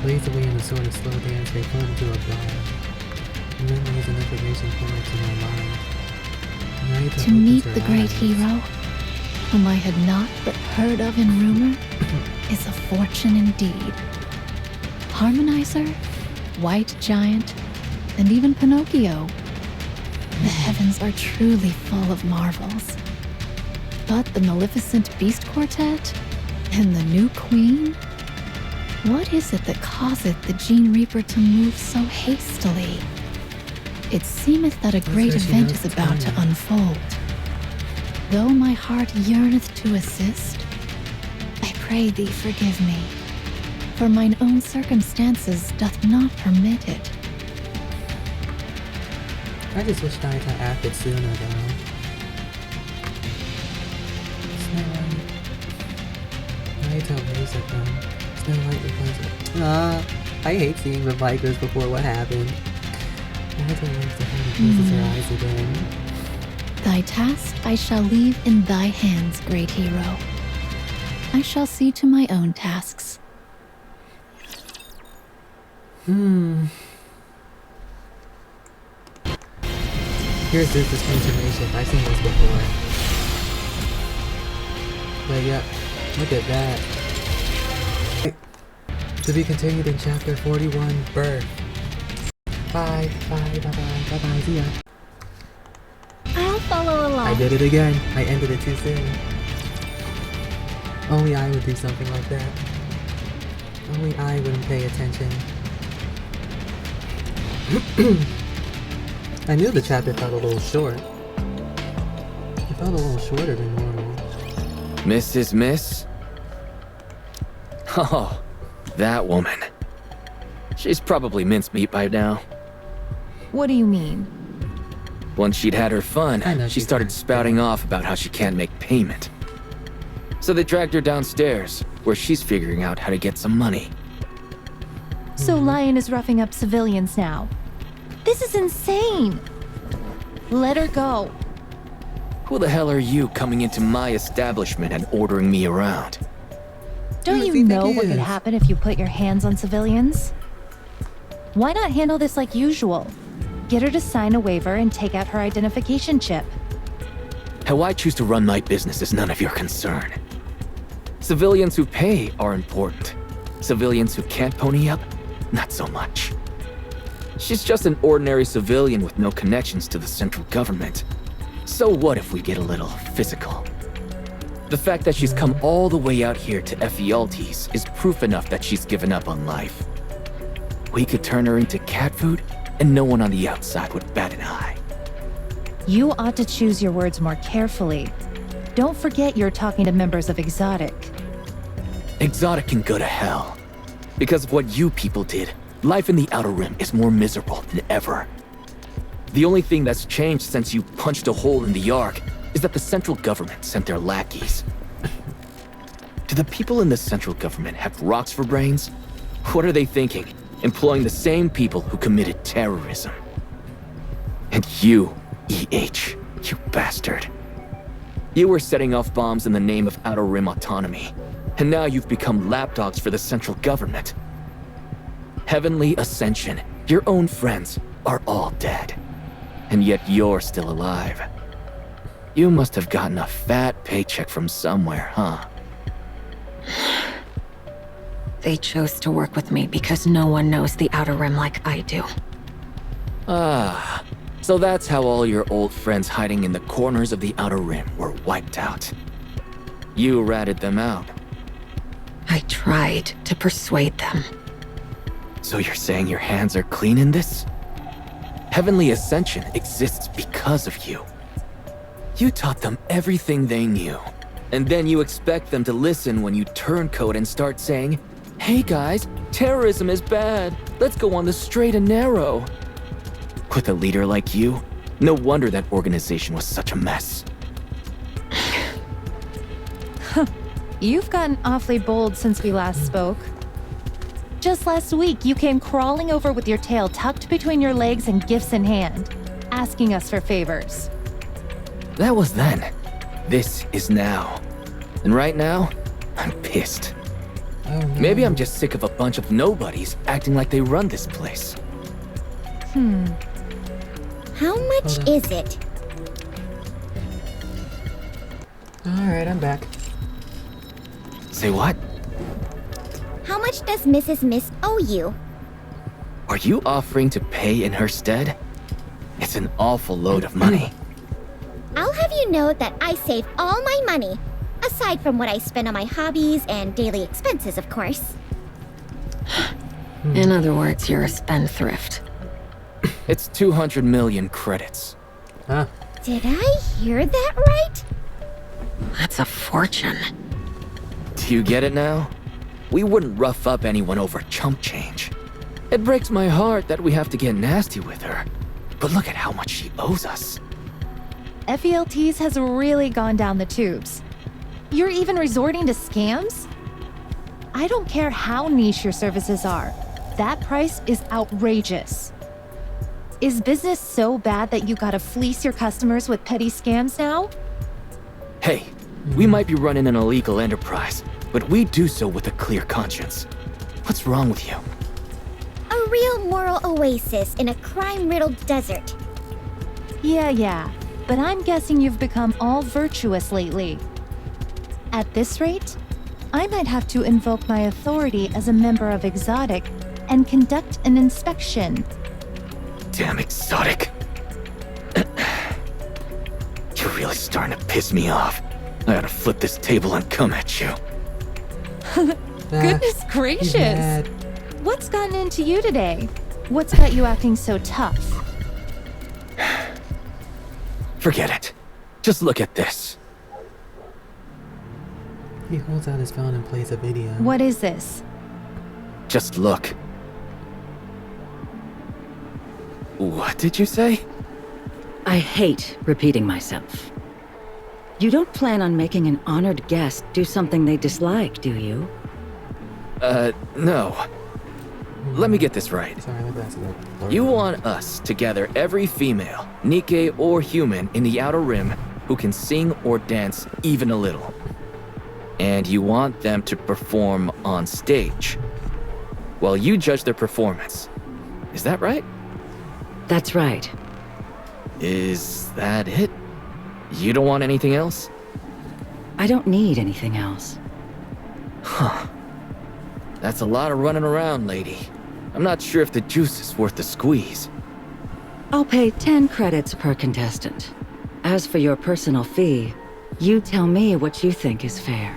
blaze away in a sort of slow dance they float into a bar. Memories and information pour into my mind. Naito To meet opens the her great eyes. hero, whom I had not but heard of in rumor, is a fortune indeed. Harmonizer, White Giant, and even Pinocchio. The heavens are truly full of marvels. But the Maleficent Beast Quartet? And the new queen? What is it that causeth the Gene Reaper to move so hastily? It seemeth that a great because she event knows is about to timing. unfold. Though my heart yearneth to assist, I pray thee forgive me, for mine own circumstances doth not permit it. I just wish Naito acted sooner though. Snow White. Naito waves at them. Snow White replies, I hate seeing the bikers before what happened. Naito waves ahead and closes her eyes again. Thy task I shall leave in thy hands, great hero. I shall see to my own tasks. Here's Zuko's transformation. I've seen this before. But yeah, look at that. To be continued in chapter 41, Birth. Bye, see ya. I'll follow along. I did it again. I ended it too soon. Only I would do something like that. Only I wouldn't pay attention. I knew the chapter felt a little short. It felt a little shorter than normal. Mrs. Miss? Oh, that woman. She's probably mincemeat by now. What do you mean? Once she'd had her I know fun, she she's started fine. spouting off about how she can't make payment. So they dragged her downstairs, where she's figuring out how to get some money. So Lion is roughing up civilians now. This is insane! Let her go. Who the hell are you coming into my establishment and ordering me around? Don't Who does you he think know he what could is? happen if you put your hands on civilians? Why not handle this like usual? Get her to sign a waiver and take out her identification chip. How I choose to run my business is none of your concern. Civilians who pay are important. Civilians who can't pony up, not so much. She's just an ordinary civilian with no connections to the central government. So what if we get a little physical? The fact that she's come all the way out here to Ephialtes is proof enough that she's given up on life. We could turn her into cat food, and no one on the outside would bat an eye. You ought to choose your words more carefully. Don't forget you're talking to members of Exotic. Exotic can go to hell. Because of what you people did, life in the Outer Rim is more miserable than ever. The only thing that's changed since you punched a hole in the Ark is that the central government sent their lackeys. Do the people in the central government have rocks for brains? What are they thinking? Employing the same people who committed terrorism. And you, EH, you bastard. You were setting off bombs in the name of Outer Rim autonomy, and now you've become lapdogs for the central government. Heavenly Ascension, your own friends, are all dead. And yet you're still alive. You must have gotten a fat paycheck from somewhere, huh? They chose to work with me because no one knows the Outer Rim like I do. Ah, so that's how all your old friends hiding in the corners of the Outer Rim were wiped out. You ratted them out. I tried to persuade them. So you're saying your hands are clean in this? Heavenly Ascension exists because of you. You taught them everything they knew. And then you expect them to listen when you turncoat and start saying, "Hey guys, terrorism is bad. Let's go on the straight and narrow." With a leader like you, no wonder that organization was such a mess. You've gotten awfully bold since we last spoke. Just last week, you came crawling over with your tail tucked between your legs and gifts in hand, asking us for favors. That was then. This is now. And right now, I'm pissed. Oh, no. Maybe I'm just sick of a bunch of nobodies acting like they run this place. How much Hold on. is it? Alright, I'm back. Say what? How much does Mrs. Mist owe you? Are you offering to pay in her stead? It's an awful load of money. I'll have you know that I save all my money, aside from what I spend on my hobbies and daily expenses, of course. In other words, you're a spendthrift. It's 200 million credits. Huh? Did I hear that right? That's a fortune. Do you get it now? We wouldn't rough up anyone over chump change. It breaks my heart that we have to get nasty with her. But look at how much she owes us. FELTs has really gone down the tubes. You're even resorting to scams? I don't care how niche your services are. That price is outrageous. Is business so bad that you gotta fleece your customers with petty scams now? Hey, we might be running an illegal enterprise, but we do so with a clear conscience. What's wrong with you? A real moral oasis in a crime-riddled desert. Yeah, but I'm guessing you've become all virtuous lately. At this rate, I might have to invoke my authority as a member of Exotic and conduct an inspection. Damn Exotic. You're really starting to piss me off. I ought to flip this table and come at you. Goodness gracious! mad. What's gotten into you today? What's got you acting so tough? Forget it. Just look at this. He holds out his phone and plays a video. What is this? Just look. What did you say? I hate repeating myself. You don't plan on making an honored guest do something they dislike, do you? No. Let me get this right. Sorry, my glasses are blurry. You want us to gather every female, NIKKE or human, in the Outer Rim who can sing or dance even a little. And you want them to perform on stage, while you judge their performance. Is that right? That's right. Is that it? You don't want anything else? I don't need anything else. Huh. That's a lot of running around, lady. I'm not sure if the juice is worth the squeeze. I'll pay 10 credits per contestant. As for your personal fee, you tell me what you think is fair.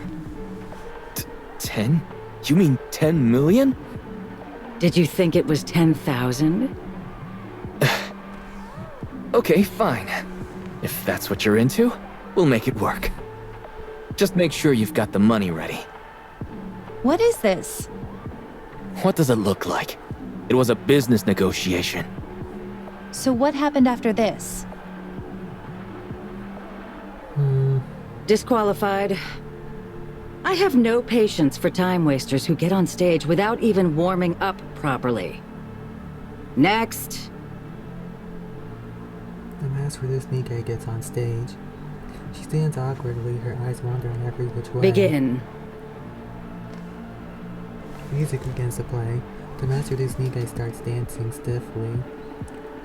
10? You mean 10 million? Did you think it was 10,000? Okay, fine. If that's what you're into, we'll make it work. Just make sure you've got the money ready. What is this? What does it look like? It was a business negotiation. So what happened after this? Disqualified. I have no patience for time wasters who get on stage without even warming up properly. Next. The masquerade NIKKE gets on stage. She stands awkwardly, her eyes wandering every which way. Begin. Music begins to play. The masquerade NIKKE starts dancing stiffly.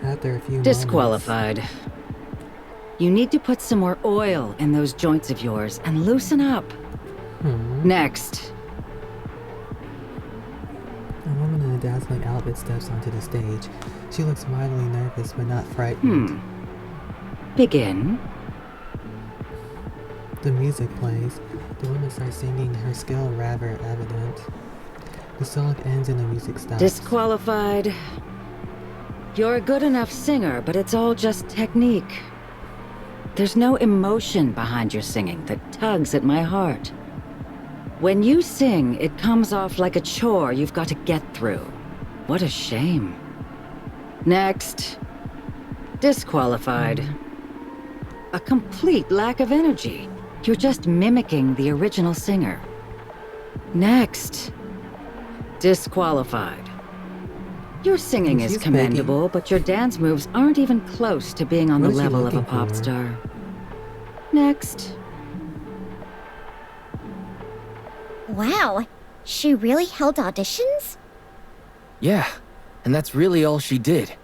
After a few Disqualified. You need to put some more oil in those joints of yours and loosen up. Next. A woman in a dazzling outfit steps onto the stage. She looks mildly nervous but not frightened. Begin. The music plays. The woman starts singing, her skill rather evident. The song ends and the music stops. Disqualified. You're a good enough singer, but it's all just technique. There's no emotion behind your singing that tugs at my heart. When you sing, it comes off like a chore you've got to get through. What a shame. Next. Disqualified. A complete lack of energy. You're just mimicking the original singer. Next. Disqualified. Your singing is commendable, but your dance moves aren't even close to being on the level of a pop star. Next. Wow, she really held auditions? Yeah, and that's really all she did.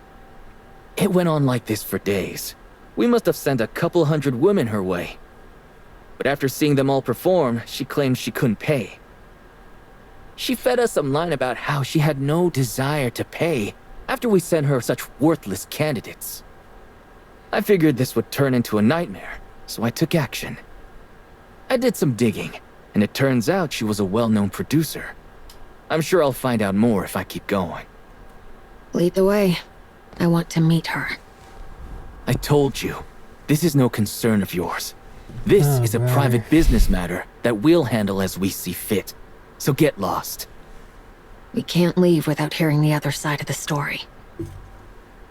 It went on like this for days. We must have sent a couple hundred women her way. But after seeing them all perform, she claimed she couldn't pay. She fed us some line about how she had no desire to pay after we sent her such worthless candidates. I figured this would turn into a nightmare, so I took action. I did some digging, and it turns out she was a well-known producer. I'm sure I'll find out more if I keep going. Lead the way. I want to meet her. I told you, this is no concern of yours. This is a private business matter that we'll handle as we see fit. So get lost. We can't leave without hearing the other side of the story.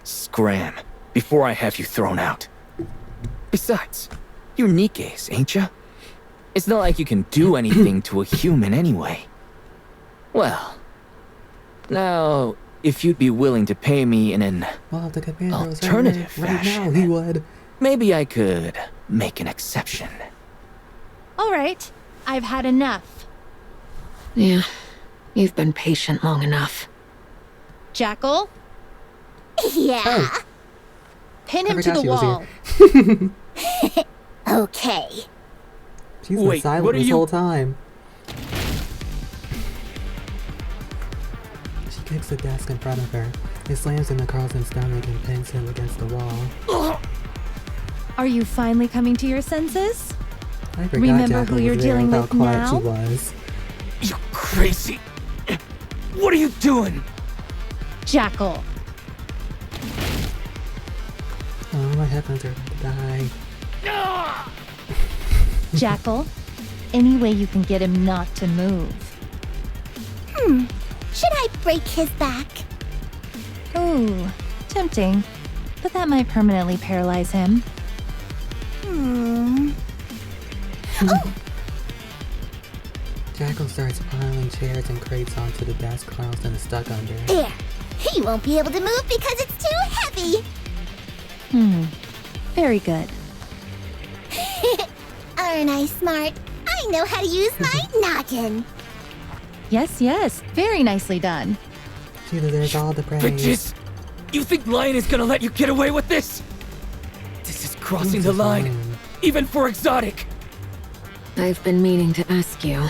Scram, before I have you thrown out. Besides, you're NIKKE's, ain't ya? It's not like you can do anything to a human anyway. Well, now, if you'd be willing to pay me in an alternative fashion, right now, he would. Maybe I could make an exception. All right, I've had enough. Yeah, you've been patient long enough. Jackal, Yeah. pin I him to forgot the she was wall. Okay. She's been silent this whole time. She kicks the desk in front of her. It slams into Carlton's stomach and pins him against the wall. Are you finally coming to your senses? I forgot Remember Jackal who you're was there, dealing how with quiet now? she was. You crazy! What are you doing? Jackal, Oh, my headphones are about to die. Jackal, any way you can get him not to move. Should I break his back? Ooh, tempting. But that might permanently paralyze him. Jackal starts piling chairs and crates onto the desk Carlton is stuck under. There. He won't be able to move because it's too heavy. Very good. Aren't I smart? I know how to use my noggin. Yes, yes, very nicely done. She deserves all the praise. Bitches! You think Lion is gonna let you get away with this? This is crossing the line, even for exotic. I've been meaning to ask you.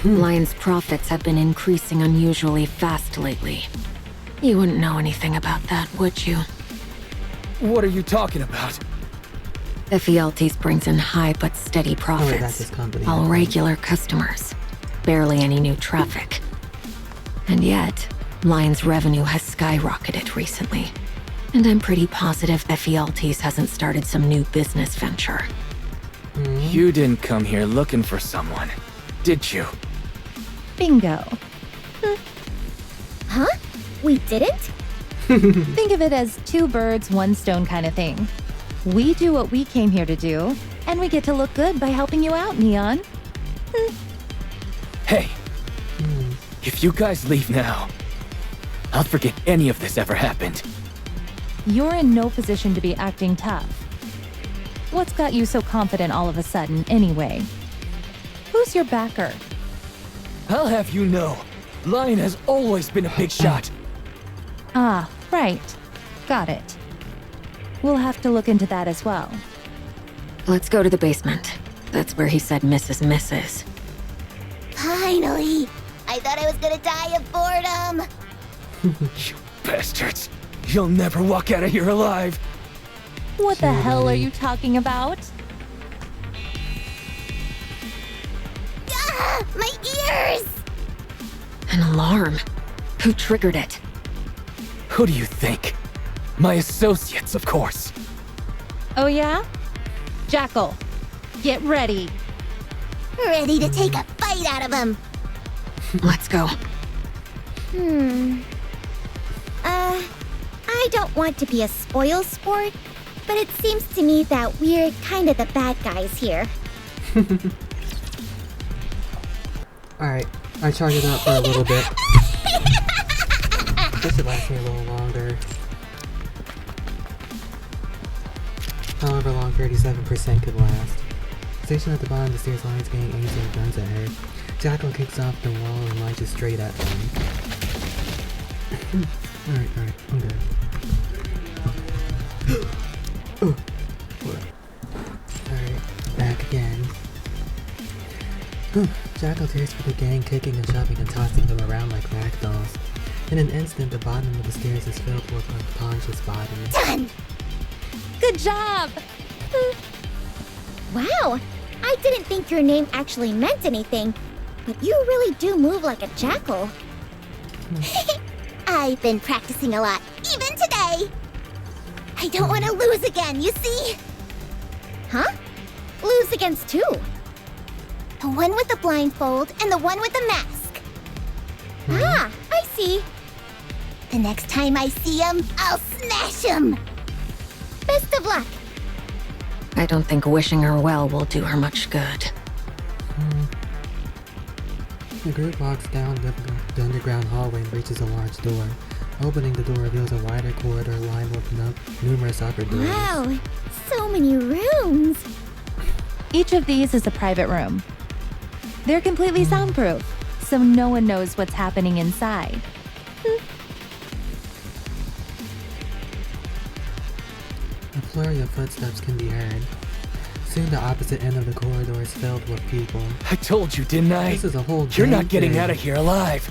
Lion's profits have been increasing unusually fast lately. You wouldn't know anything about that, would you? What are you talking about? Ephialtes brings in high but steady that's profits. his company. All regular customers. Barely any new traffic. And yet, Lion's revenue has skyrocketed recently. And I'm pretty positive Ephialtes hasn't started some new business venture. You didn't come here looking for someone, did you? Bingo. Huh? We didn't? Think of it as two birds, one stone kind of thing. We do what we came here to do, and we get to look good by helping you out, Neon. Hey, if you guys leave now, I'll forget any of this ever happened. You're in no position to be acting tough. What's got you so confident all of a sudden, anyway? Who's your backer? I'll have you know, Lion has always been a big shot. Ah, right. Got it. We'll have to look into that as well. Let's go to the basement. That's where he said Mrs. is. Finally! I thought I was gonna die of boredom. You bastards. You'll never walk out of here alive. What the hell are you talking about? Ah! My ears! An alarm. Who triggered it? Who do you think? My associates, of course. Oh yeah? Jackal, get ready. Ready to take a bite out of him. Let's go. I don't want to be a spoil sport, but it seems to me that we're kind of the bad guys here. Alright, I charged it up for a little bit. This should last me a little longer. However long 37% could last. Stationed at the bottom of the stairs, Lion's getting angry and guns at her. Jackal kicks off the wall and launches straight at them. Alright, I'm good. Alright, back again. Jackal tears through the gang, kicking and shoving and tossing them around like ragdolls. In an instant, the bottom of the stairs is filled with unconscious bodies. Done! Good job! Wow! I didn't think your name actually meant anything, but you really do move like a jackal. I've been practicing a lot, even today. I don't want to lose again, you see? Huh? Lose against who? The one with the blindfold and the one with the mask. Ah, I see. The next time I see him, I'll smash him. Best of luck. I don't think wishing her well will do her much good. The group walks down the underground hallway and reaches a large door. Opening the door reveals a wider corridor lined with numerous upper doors. Wow, so many rooms. Each of these is a private room. They're completely soundproof, so no one knows what's happening inside. A flurry of footsteps can be heard. Soon the opposite end of the corridor is filled with people. I told you, didn't I? This is a whole You're not gang getting thing. out of here alive.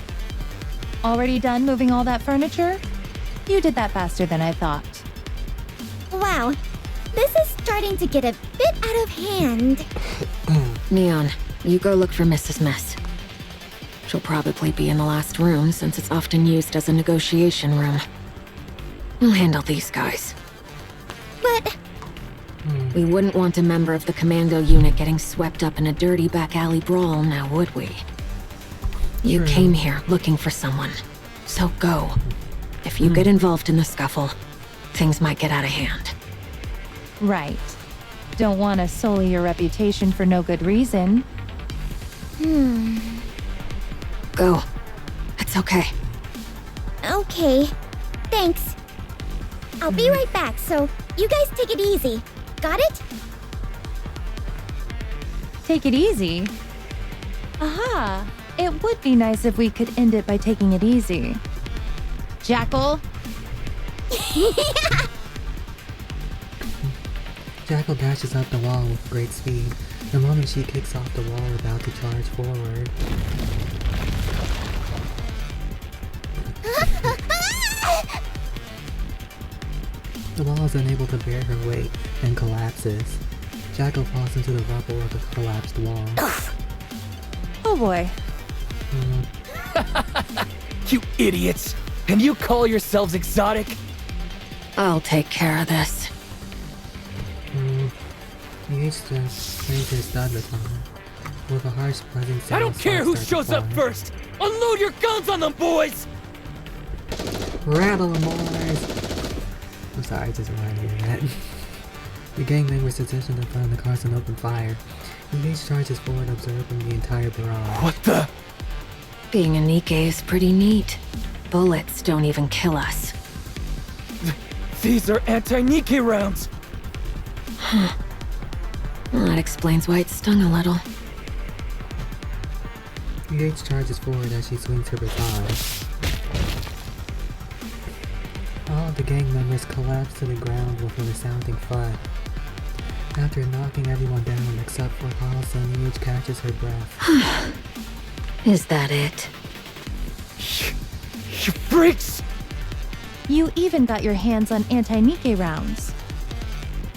Already done moving all that furniture? You did that faster than I thought. Wow, this is starting to get a bit out of hand. Neon, you go look for Mrs. Mess. She'll probably be in the last room since it's often used as a negotiation room. We'll handle these guys. But We wouldn't want a member of the commando unit getting swept up in a dirty back alley brawl, now would we? You came here looking for someone, so go. If you get involved in the scuffle, things might get out of hand. Right. Don't want to sully your reputation for no good reason. Go. It's okay. okay, thanks. I'll be right back, so you guys take it easy. Got it? Take it easy. Aha! It would be nice if we could end it by taking it easy. Jackal? Jackal dashes up the wall with great speed. The moment she kicks off the wall, about to charge forward. The wall is unable to bear her weight and collapses. Jackal falls into the rubble of the collapsed wall. Oh boy. You idiots! And you call yourselves exotic? I'll take care of this. He reached the stranger's stud baton. With a harsh buzzing sound, I don't care who starts shows up flying. first! Unload your guns on them, boys! Rattle them, boys! I'm sorry, I just reminded me of that. The gang members positioned in front of the cars and opened fire. Engage charges forward, observing the entire barrage. What the? Being a NIKKE is pretty neat. Bullets don't even kill us. These are anti-NIKKE rounds! Well, that explains why it stung a little. Engage charges forward as she swings her baton. All of the gang members collapse to the ground with a resounding thud. After knocking everyone down except for Halsey, Engage catches her breath. Is that it? You freaks! You even got your hands on anti-NIKKE rounds.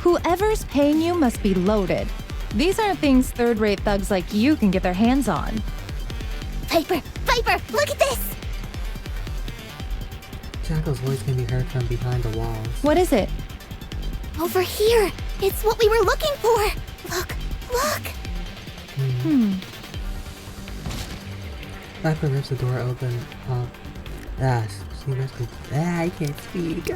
Whoever's paying you must be loaded. These aren't things third-rate thugs like you can get their hands on. Viper! Viper! Look at this! Jackal's voice can be heard from behind the walls. What is it? Over here! It's what we were looking for! Look! Look! Viper rips the door open. She rips the... I can't speak.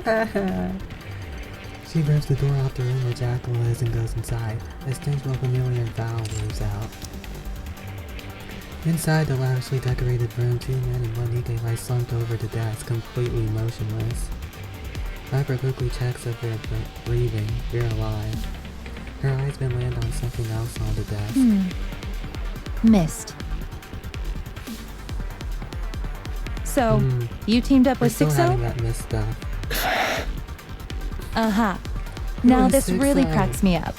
She rips the door off the room where Jackal is and goes inside. A stench of familiar foul moves out. Inside the lavishly decorated room, two men and one NIKKE lie slumped over the desk, completely motionless. Viper quickly checks if they're breathing. They're alive. Her eyes then land on something else on the desk. Missed. So, you teamed up We're with still having 6-0? that mist stuff. Uh-huh. Now is this really 6-0? cracks me up.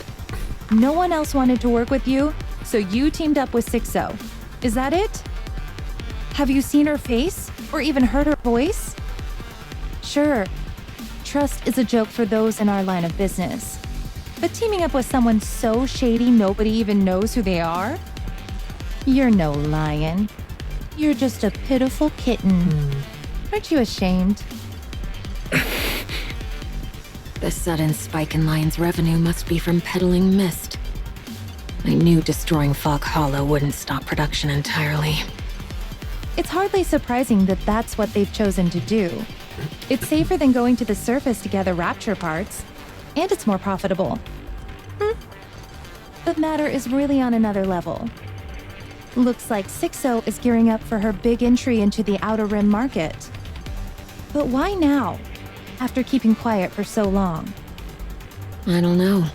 No one else wanted to work with you, so you teamed up with 6-0. Is that it? Have you seen her face? Or even heard her voice? Sure. Trust is a joke for those in our line of business. But teaming up with someone so shady nobody even knows who they are? You're no lion. You're just a pitiful kitten. Aren't you ashamed? The sudden spike in Lion's revenue must be from peddling mist. I knew destroying Fog Hollow wouldn't stop production entirely. It's hardly surprising that that's what they've chosen to do. It's safer than going to the surface to gather rapture parts, and it's more profitable. But matter is really on another level. Looks like 6-0 is gearing up for her big entry into the Outer Rim market. But why now, after keeping quiet for so long? I don't know.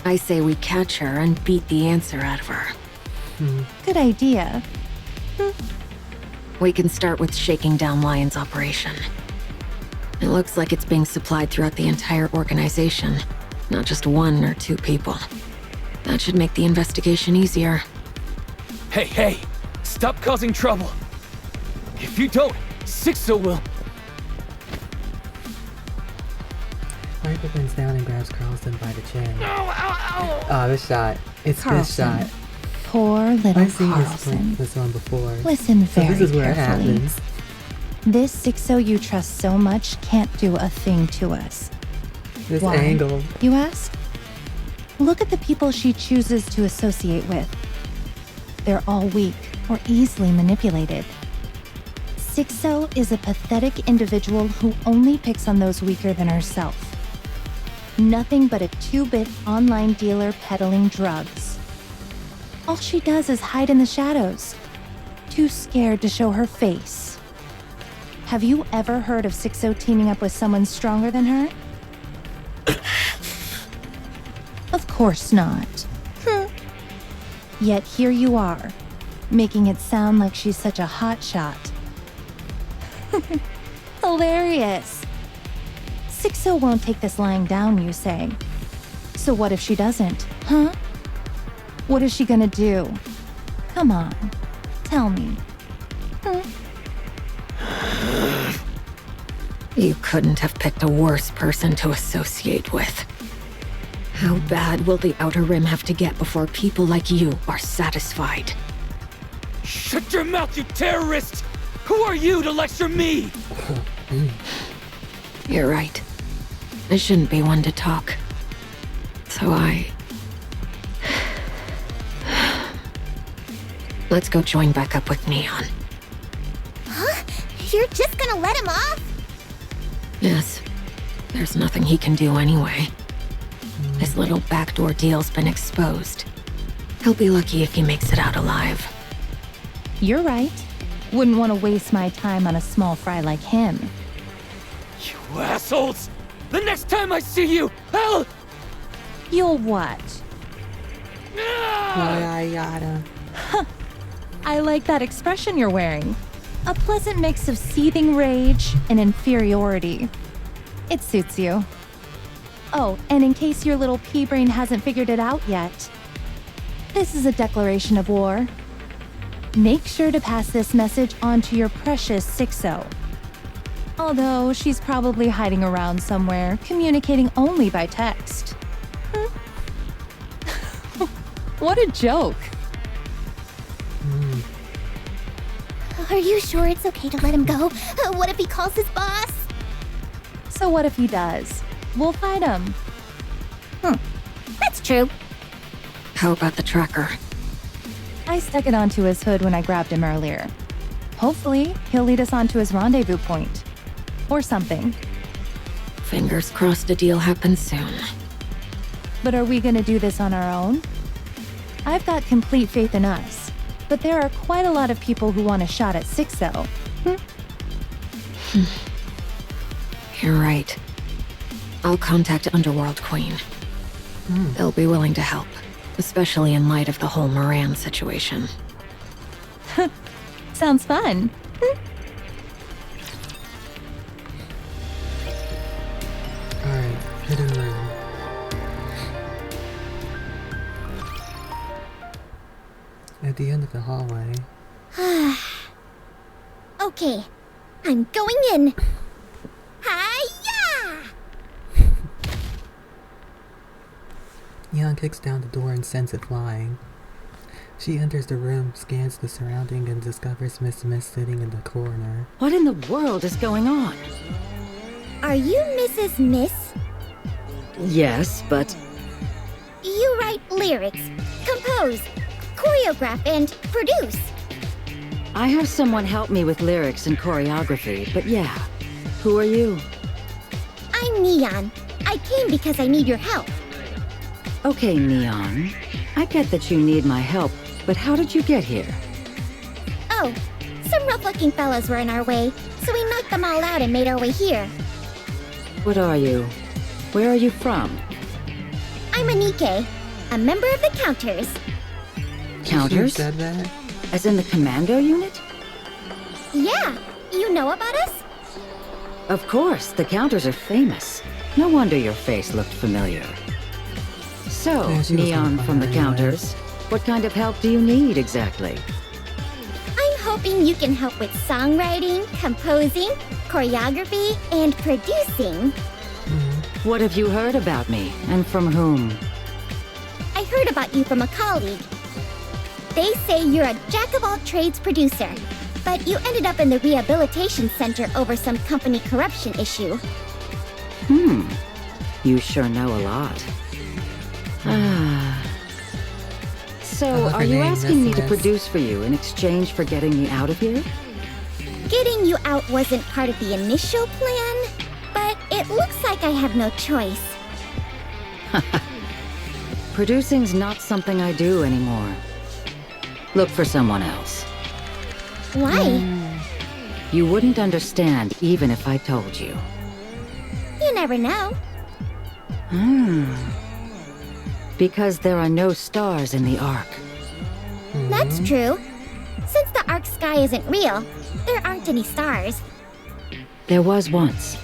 I say we catch her and beat the answer out of her. Good idea. We can start with shaking down Lion's operation. It looks like it's being supplied throughout the entire organization, not just one or two people. That should make the investigation easier. Hey! Stop causing trouble! If you don't, 6-0 will. Viper bends down and grabs Carlson by the chin. Ow! Oh, this shot. It's Carlson. this shot. Poor little I've seen Carlson. this one before. Listen So very this is where carefully. it happens. This 6-0 you trust so much can't do a thing to us. This Why? angle. You ask? Look at the people she chooses to associate with. They're all weak or easily manipulated. 6-0 is a pathetic individual who only picks on those weaker than herself. Nothing but a 2-bit online dealer peddling drugs. All she does is hide in the shadows, too scared to show her face. Have you ever heard of 6-0 teaming up with someone stronger than her? Of course not. Yet here you are, making it sound like she's such a hot shot. Hilarious. 6-0 won't take this lying down, you say. So what if she doesn't, huh? What is she gonna do? Come on, tell me. You couldn't have picked a worse person to associate with. How bad will the Outer Rim have to get before people like you are satisfied? Shut your mouth, you terrorist! Who are you to lecture me? You're right. I shouldn't be one to talk. So Let's go join back up with Neon. Huh? You're just gonna let him off? Yes. There's nothing he can do anyway. His little backdoor deal's been exposed. He'll be lucky if he makes it out alive. You're right. Wouldn't want to waste my time on a small fry like him. You assholes! The next time I see you, I'll... You'll what? Yada yada. I like that expression you're wearing. A pleasant mix of seething rage and inferiority. It suits you. Oh, and in case your little pea brain hasn't figured it out yet, this is a declaration of war. Make sure to pass this message on to your precious 6-0. Although she's probably hiding around somewhere, communicating only by text. What a joke. Are you sure it's okay to let him go? What if he calls his boss? So what if he does? We'll fight him. That's true. How about the tracker? I stuck it onto his hood when I grabbed him earlier. Hopefully, he'll lead us on to his rendezvous point. Or something. Fingers crossed a deal happens soon. But are we gonna do this on our own? I've got complete faith in us. But there are quite a lot of people who want a shot at 6-0. You're right. I'll contact Underworld Queen. They'll be willing to help, especially in light of the whole Moran situation. Sounds fun. Alright, hidden room. At the end of the hallway. Okay, I'm going in. Hi-ya! Yeon kicks down the door and sends it flying. She enters the room, scans the surrounding, and discovers Miss Miss sitting in the corner. What in the world is going on? Are you Mrs. Miss? Yes, but You write lyrics, compose, choreograph, and produce. I have someone help me with lyrics and choreography, but yeah. Who are you? I'm Neon. I came because I need your help. Okay, Neon. I get that you need my help, but how did you get here? Oh, some rough-looking fellows were in our way, so we knocked them all out and made our way here. What are you? Where are you from? I'm a NIKKE, a member of the Counters. She Counters? said that? As in the commando unit? Yeah, you know about us? Of course, the Counters are famous. No wonder your face looked familiar. So, Yeah, she was Neon from from the Fire anyway. Counters, what kind of help do you need exactly? I'm hoping you can help with songwriting, composing, choreography, and producing. What have you heard about me, and from whom? I heard about you from a colleague. They say you're a jack-of-all-trades producer, but you ended up in the rehabilitation center over some company corruption issue. You sure know a lot. So, I love her are you name, asking me Miss to Miss. produce for you in exchange for getting me out of here? Getting you out wasn't part of the initial plan, but it looks like I have no choice. Producing's not something I do anymore. Look for someone else. Why? You wouldn't understand even if I told you. You never know. Because there are no stars in the Ark. That's true. Since the Ark sky isn't real, there aren't any stars. There was once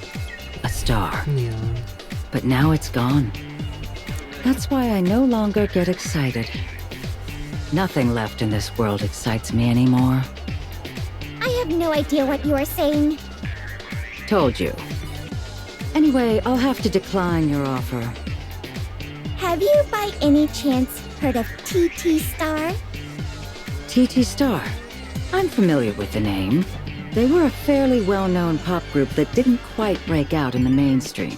a star, Neon. but now it's gone. That's why I no longer get excited. Nothing left in this world excites me anymore. I have no idea what you are saying. Told you. Anyway, I'll have to decline your offer. Have you by any chance heard of TT Star? TT Star. I'm familiar with the name. They were a fairly well-known pop group that didn't quite break out in the mainstream.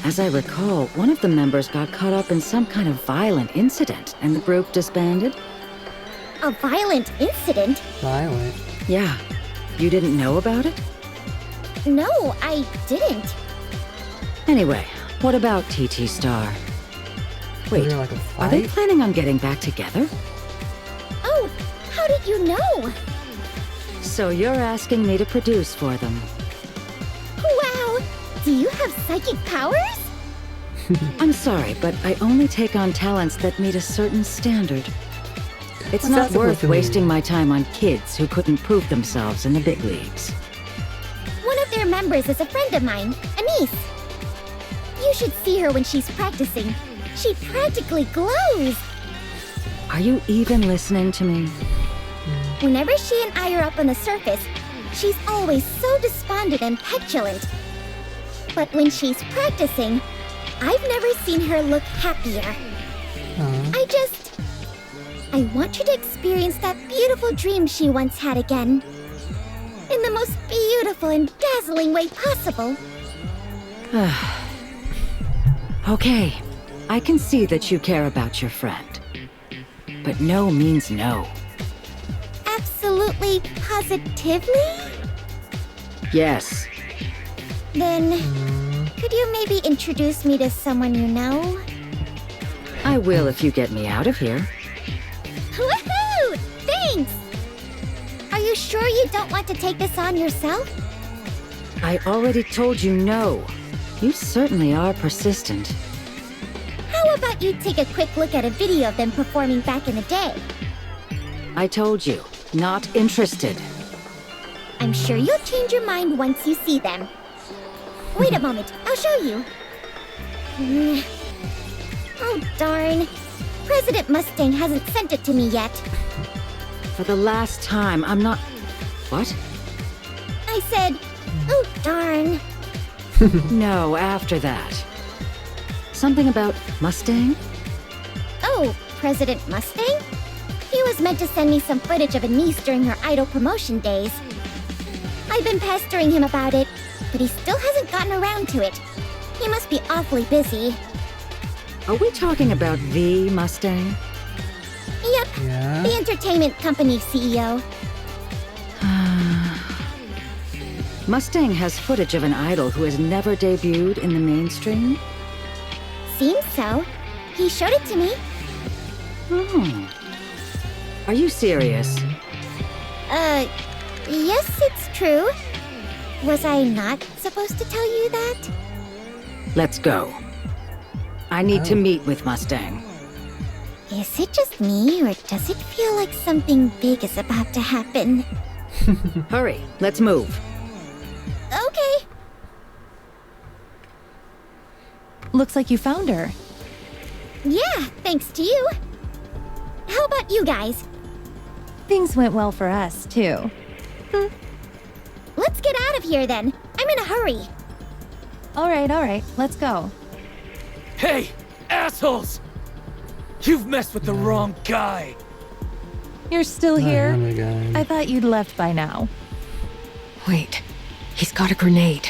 As I recall, one of the members got caught up in some kind of violent incident, and the group disbanded. A violent incident? Violent. Yeah. You didn't know about it? No, I didn't. Anyway, what about TT Star? Wait, there like a are they fight? planning on getting back together? Oh, how did you know? So you're asking me to produce for them. Wow, do you have psychic powers? I'm sorry, but I only take on talents that meet a certain standard. It's What's not that supposed worth to mean? wasting my time on kids who couldn't prove themselves in the big leagues. One of their members is a friend of mine, Anise. You should see her when she's practicing. She practically glows. Are you even listening to me? Whenever she and I are up on the surface, she's always so despondent and petulant. But when she's practicing, I've never seen her look happier. I want you to experience that beautiful dream she once had again. In the most beautiful and dazzling way possible. Okay, I can see that you care about your friend. But no means no. Absolutely positively? Yes. Then, could you maybe introduce me to someone you know? I will if you get me out of here. Woohoo! Thanks! Are you sure you don't want to take this on yourself? I already told you no. You certainly are persistent. How about you take a quick look at a video of them performing back in the day? I told you, not interested. I'm sure you'll change your mind once you see them. Wait a moment, I'll show you. Oh, darn. President Mustang hasn't sent it to me yet. For the last time, I'm not... What? I said, oh, darn. No, after that. Something about Mustang? Oh, President Mustang? He was meant to send me some footage of Anise during her idol promotion days. I've been pestering him about it, but he still hasn't gotten around to it. He must be awfully busy. Are we talking about the Mustang? Yep, Yeah? the entertainment company CEO. Mustang has footage of an idol who has never debuted in the mainstream? Seems so. He showed it to me. Hmm. Are you serious? Yes, it's true. Was I not supposed to tell you that? Let's go. I need to Oh. meet with Mustang. Is it just me, or does it feel like something big is about to happen? Hurry, let's move. Okay. Looks like you found her. Yeah, thanks to you. How about you guys? Things went well for us, too. Let's get out of here then. I'm in a hurry. All right, let's go. Hey, assholes! You've messed with the wrong guy. You're still Not here? him again. I thought you'd left by now. Wait, he's got a grenade.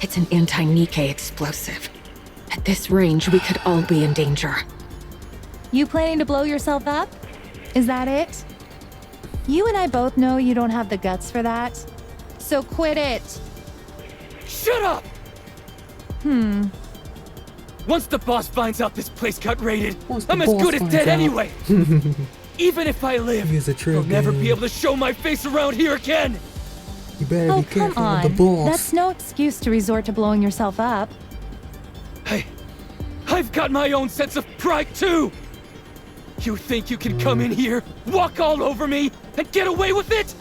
It's an anti-NIKKE explosive. At this range, we could all be in danger. You planning to blow yourself up? Is that it? You and I both know you don't have the guts for that. So quit it. Shut up! Once the boss finds out this place got raided, Once the I'm as boss good as finds dead out. anyway. Even if I live, He's a true I'll never be game. able to show my face around here again. You better Oh, be come careful on. of the boss. That's no excuse to resort to blowing yourself up. Hey, I've got my own sense of pride too. You think you can come in here, walk all over me, and get away with it?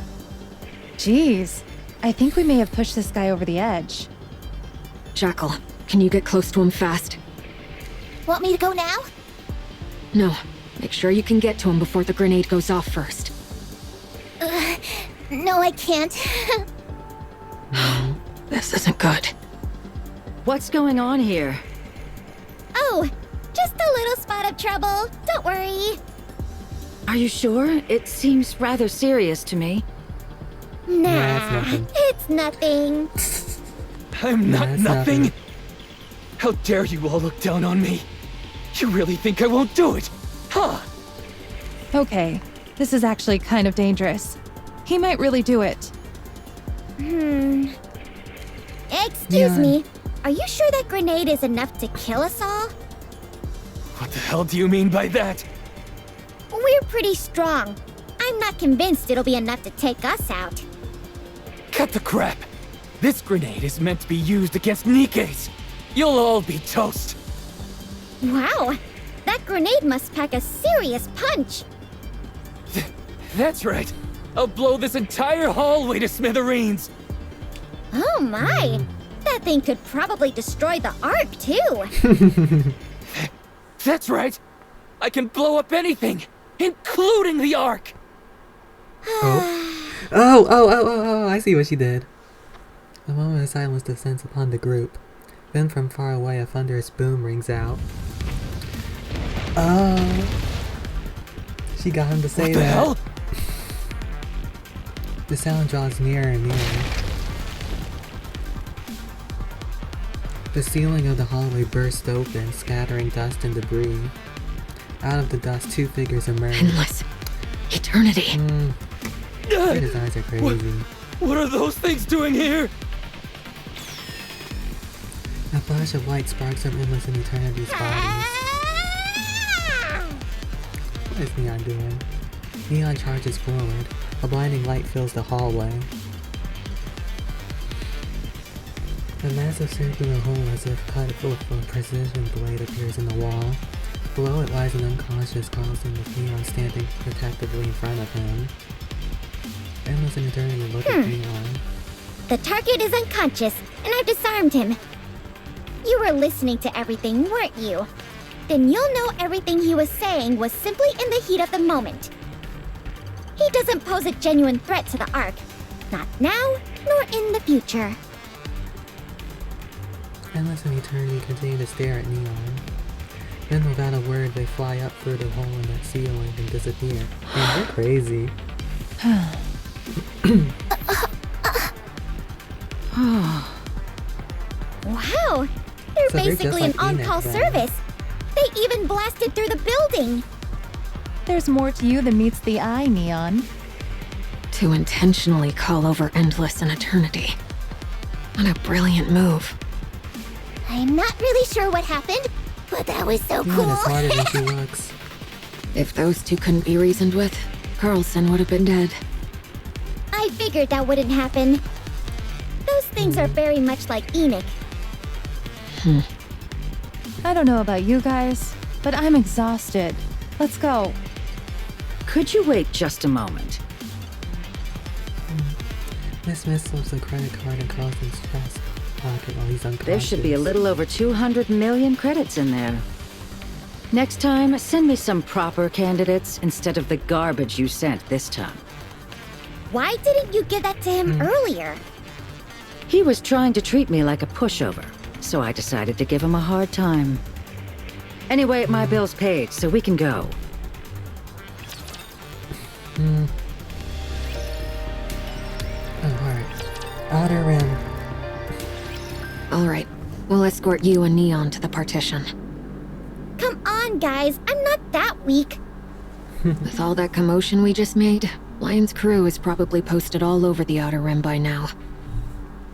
Jeez. I think we may have pushed this guy over the edge. Jackal, can you get close to him fast? Want me to go now? No. Make sure you can get to him before the grenade goes off first. No, I can't. This isn't good. What's going on here? Oh, just a little spot of trouble. Don't worry. Are you sure? It seems rather serious to me. Nah, it's nothing. it's nothing. I'm not it's nothing. nothing. How dare you all look down on me? You really think I won't do it? Huh? Okay, this is actually kind of dangerous. He might really do it. Excuse Neon. me, are you sure that grenade is enough to kill us all? What the hell do you mean by that? We're pretty strong. I'm not convinced it'll be enough to take us out. Cut the crap! This grenade is meant to be used against NIKKEs! You'll all be toast! Wow, that grenade must pack a serious punch. That's right! I'll blow this entire hallway to smithereens! Oh my! That thing could probably destroy the Ark, too! That's right! I can blow up anything, including the Ark! Oh, I see what she did. A moment of silence descends upon the group. Then from far away a thunderous boom rings out. Oh. She got him to say What the that. hell? The sound draws nearer and nearer. The ceiling of the hallway burst open, scattering dust and debris. Out of the dust, two figures emerge. Endless. Eternity. His eyes are crazy. What are those things doing here? A flash of light sparks from Endless and Eternity's bodies. What is Neon doing? Neon charges forward. A blinding light fills the hallway. A massive circular hole as if cut with a precision blade appears in the wall. Below it lies an unconscious Carlson with Neon standing protectively in front of him. Endless and Eternity look at Neon. The target is unconscious, and I've disarmed him. You were listening to everything, weren't you? Then you'll know everything he was saying was simply in the heat of the moment. He doesn't pose a genuine threat to the Ark. Not now, nor in the future. Endless and Eternity continue to stare at Neon. Then without a word, they fly up through the hole in the ceiling and disappear. Man, they're crazy. Wow! They're So they're just basically like an on-call Enoch then. service. They even blasted through the building. There's more to you than meets the eye, Neon. To intentionally call over Endless and Eternity. What a brilliant move. I'm not really sure what happened, but that was so Neon cool. is smarter than she looks. If those two couldn't be reasoned with, Carlson would have been dead. I figured that wouldn't happen. Those things are very much like Enoch. I don't know about you guys, but I'm exhausted. Let's go. Could you wait just a moment? Miss slips a credit card in Carlson's chest pocket while he's unconscious. There should be a little over 200 million credits in there. Next time, send me some proper candidates instead of the garbage you sent this time. Why didn't you give that to him earlier? He was trying to treat me like a pushover, so I decided to give him a hard time. Anyway, my bill's paid, so we can go. Oh, heart. Outer Rim. Alright, we'll escort you and Neon to the partition. Come on, guys. I'm not that weak. With all that commotion we just made, Lion's crew is probably posted all over the Outer Rim by now.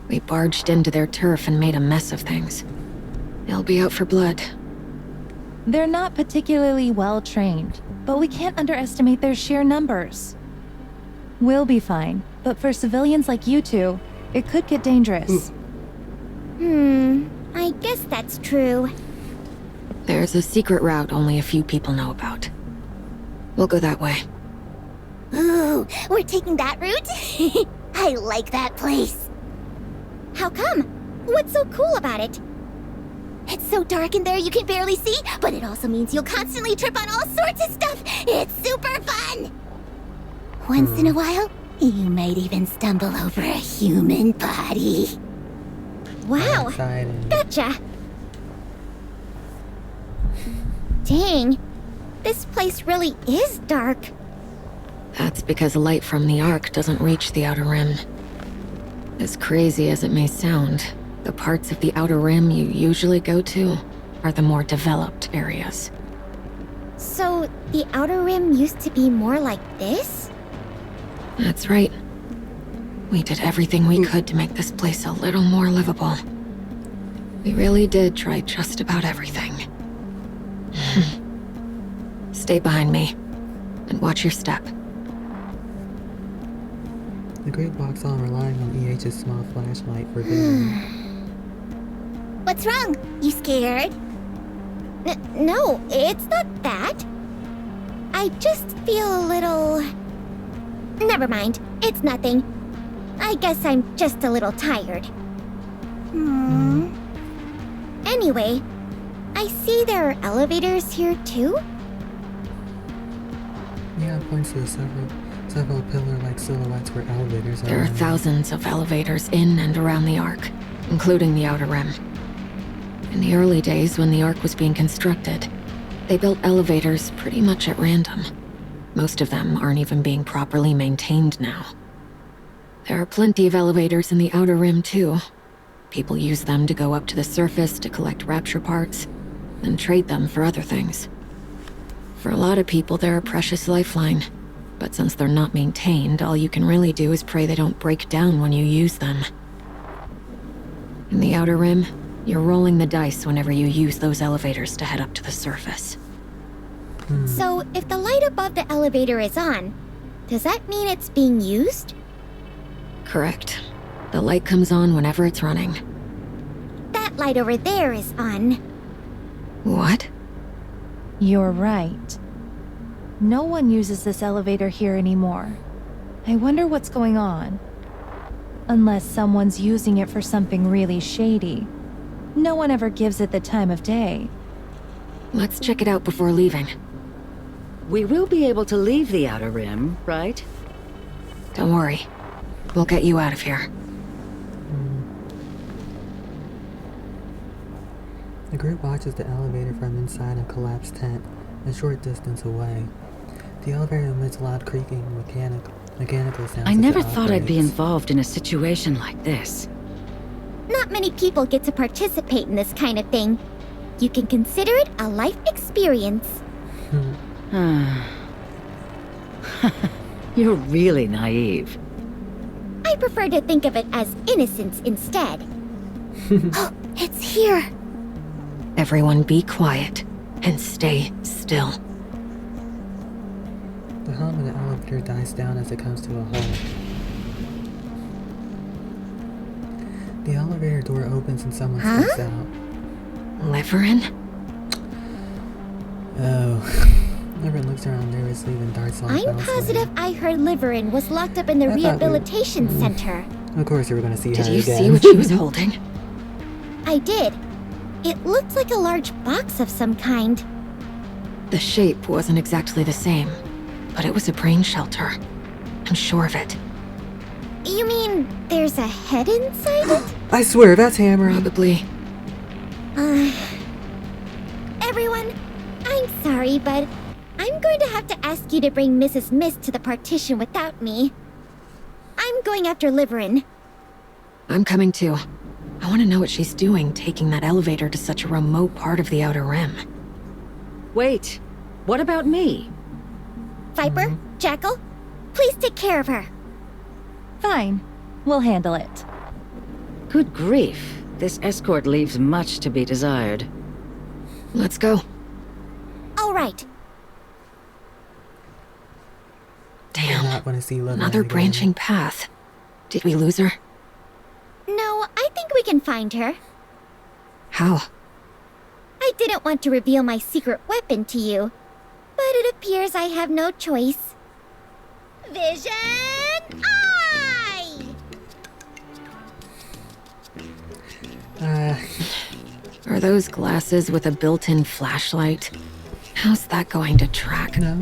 We barged into their turf and made a mess of things. They'll be out for blood. They're not particularly well trained, but we can't underestimate their sheer numbers. We'll be fine, but for civilians like you two, it could get dangerous. I guess that's true. There's a secret route only a few people know about. We'll go that way. Ooh, we're taking that route? I like that place. How come? What's so cool about it? It's so dark in there you can barely see, but it also means you'll constantly trip on all sorts of stuff. It's super fun! Once in a while, you might even stumble over a human body. Wow, Exciting. gotcha! Dang, this place really is dark. That's because light from the Ark doesn't reach the Outer Rim. As crazy as it may sound, the parts of the Outer Rim you usually go to are the more developed areas. So, the Outer Rim used to be more like this? That's right. We did everything we could to make this place a little more livable. We really did try just about everything. Stay behind me, and watch your step. The group walks on, relying on EH's small flashlight for vision. What's wrong? You scared? No, it's not that. I just feel a little... Never mind, it's nothing. I guess I'm just a little tired. Anyway, I see there are elevators here too? Yeah, points to several pillar-like silhouettes where elevators are. There are thousands of elevators in and around the Ark, including the Outer Rim. In the early days when the Ark was being constructed, they built elevators pretty much at random. Most of them aren't even being properly maintained now. There are plenty of elevators in the Outer Rim too. People use them to go up to the surface to collect rapture parts, then trade them for other things. For a lot of people, they're a precious lifeline. But since they're not maintained, all you can really do is pray they don't break down when you use them. In the Outer Rim, you're rolling the dice whenever you use those elevators to head up to the surface. So, if the light above the elevator is on, does that mean it's being used? Correct. The light comes on whenever it's running. That light over there is on. What? You're right. No one uses this elevator here anymore. I wonder what's going on. Unless someone's using it for something really shady. No one ever gives it the time of day. Let's check it out before leaving. We will be able to leave the Outer Rim, right? Don't worry. We'll get you out of here. The group watches the elevator from inside a collapsed tent, a short distance away. The elevator emits loud creaking, mechanical sounds. I as never it thought I'd be operates. involved in a situation like this. Not many people get to participate in this kind of thing. You can consider it a life experience. You're really naive. I prefer to think of it as innocence instead. Oh, it's here. Everyone be quiet and stay still. The hum of the elevator dies down as it comes to a halt. The elevator door opens and someone steps out. Liverin? Oh. Everyone looks around nervously then darts off. I'm positive I heard Liverin was locked up in the I thought we- rehabilitation center. Of course you were going to see Did her you again. see what she was holding? I did. It looked like a large box of some kind. The shape wasn't exactly the same, but it was a brain shelter. I'm sure of it. You mean there's a head inside it? I swear, that's hammering. Probably. Everyone, I'm sorry, but I'm going to have to ask you to bring Mrs. Mist to the partition without me. I'm going after Liverin. I'm coming too. I want to know what she's doing taking that elevator to such a remote part of the Outer Rim. Wait, what about me? Viper, Jackal, please take care of her. Fine. We'll handle it. Good grief, this escort leaves much to be desired. Let's go. All right. I Damn. not want to see Liverin Another again. branching path. Did we lose her? No, I think we can find her. How? I didn't want to reveal my secret weapon to you, but it appears I have no choice. Vision Eye! Are those glasses with a built-in flashlight? How's that going to track? No.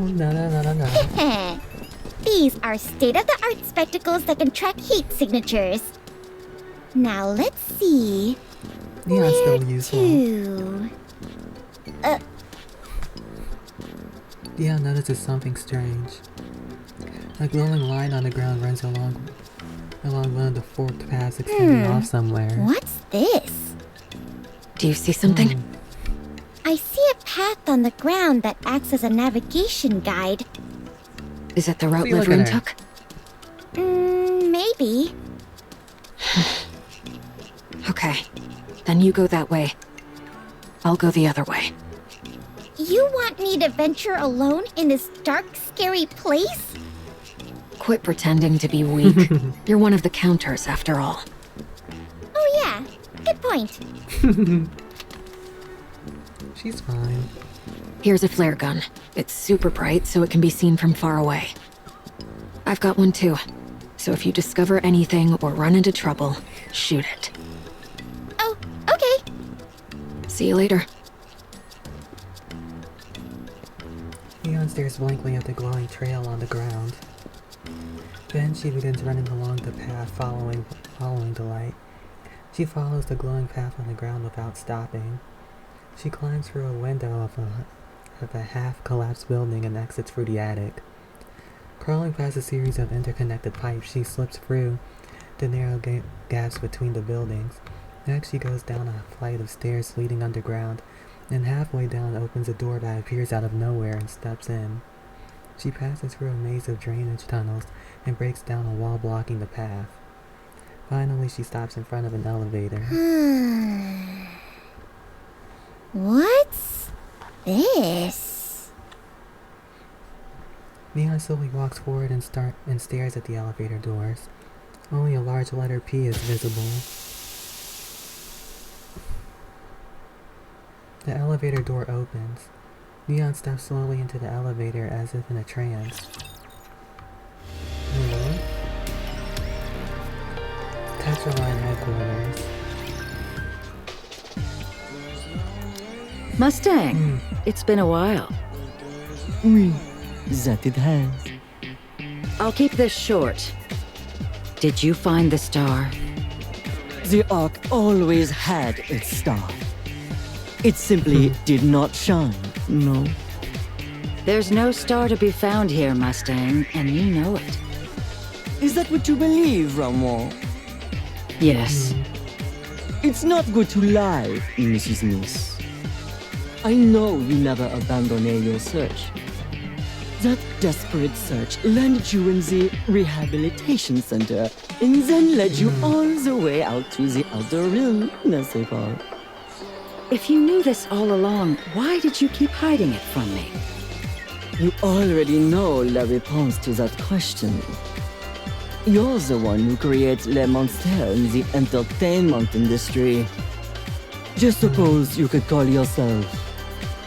These are state-of-the-art spectacles that can track heat signatures. Now let's see. Yeah, it's Where still useful. to? Dion notices something strange. A glowing line on the ground runs along one of the forked paths extending off somewhere. What's this? Do you see something? I see a path on the ground that acts as a navigation guide. Is it the route See, look Liverin at her. took? maybe. Okay, then you go that way. I'll go the other way. You want me to venture alone in this dark, scary place? Quit pretending to be weak. You're one of the counters, after all. Oh yeah, good point. She's fine. Here's a flare gun. It's super bright, so it can be seen from far away. I've got one too, so if you discover anything or run into trouble, shoot it. Oh, okay. See you later. Neon stares blankly at the glowing trail on the ground. Then she begins running along the path, following the light. She follows the glowing path on the ground without stopping. She climbs through a window of a half-collapsed building and exits through the attic. Crawling past a series of interconnected pipes, she slips through the narrow gaps between the buildings. Next, she goes down a flight of stairs leading underground, and halfway down opens a door that appears out of nowhere and steps in. She passes through a maze of drainage tunnels and breaks down a wall blocking the path. Finally, she stops in front of an elevator. What's this? Neon slowly walks forward and stares at the elevator doors. Only a large letter P is visible. The elevator door opens. Neon steps slowly into the elevator as if in a trance. Tetraline headquarters. Mustang, it's been a while. Oui, that it has. I'll keep this short. Did you find the star? The Ark always had its star. It simply did not shine, no. There's no star to be found here, Mustang, and you know it. Is that what you believe, Ramon? Yes. It's not good to lie, Mrs. Miss. I know you never abandoned your search. That desperate search landed you in the rehabilitation center and then led you all the way out to the outer rim, n'est-ce pas? If you knew this all along, why did you keep hiding it from me? You already know la réponse to that question. You're the one who creates les monsters in the entertainment industry. Just suppose you could call yourself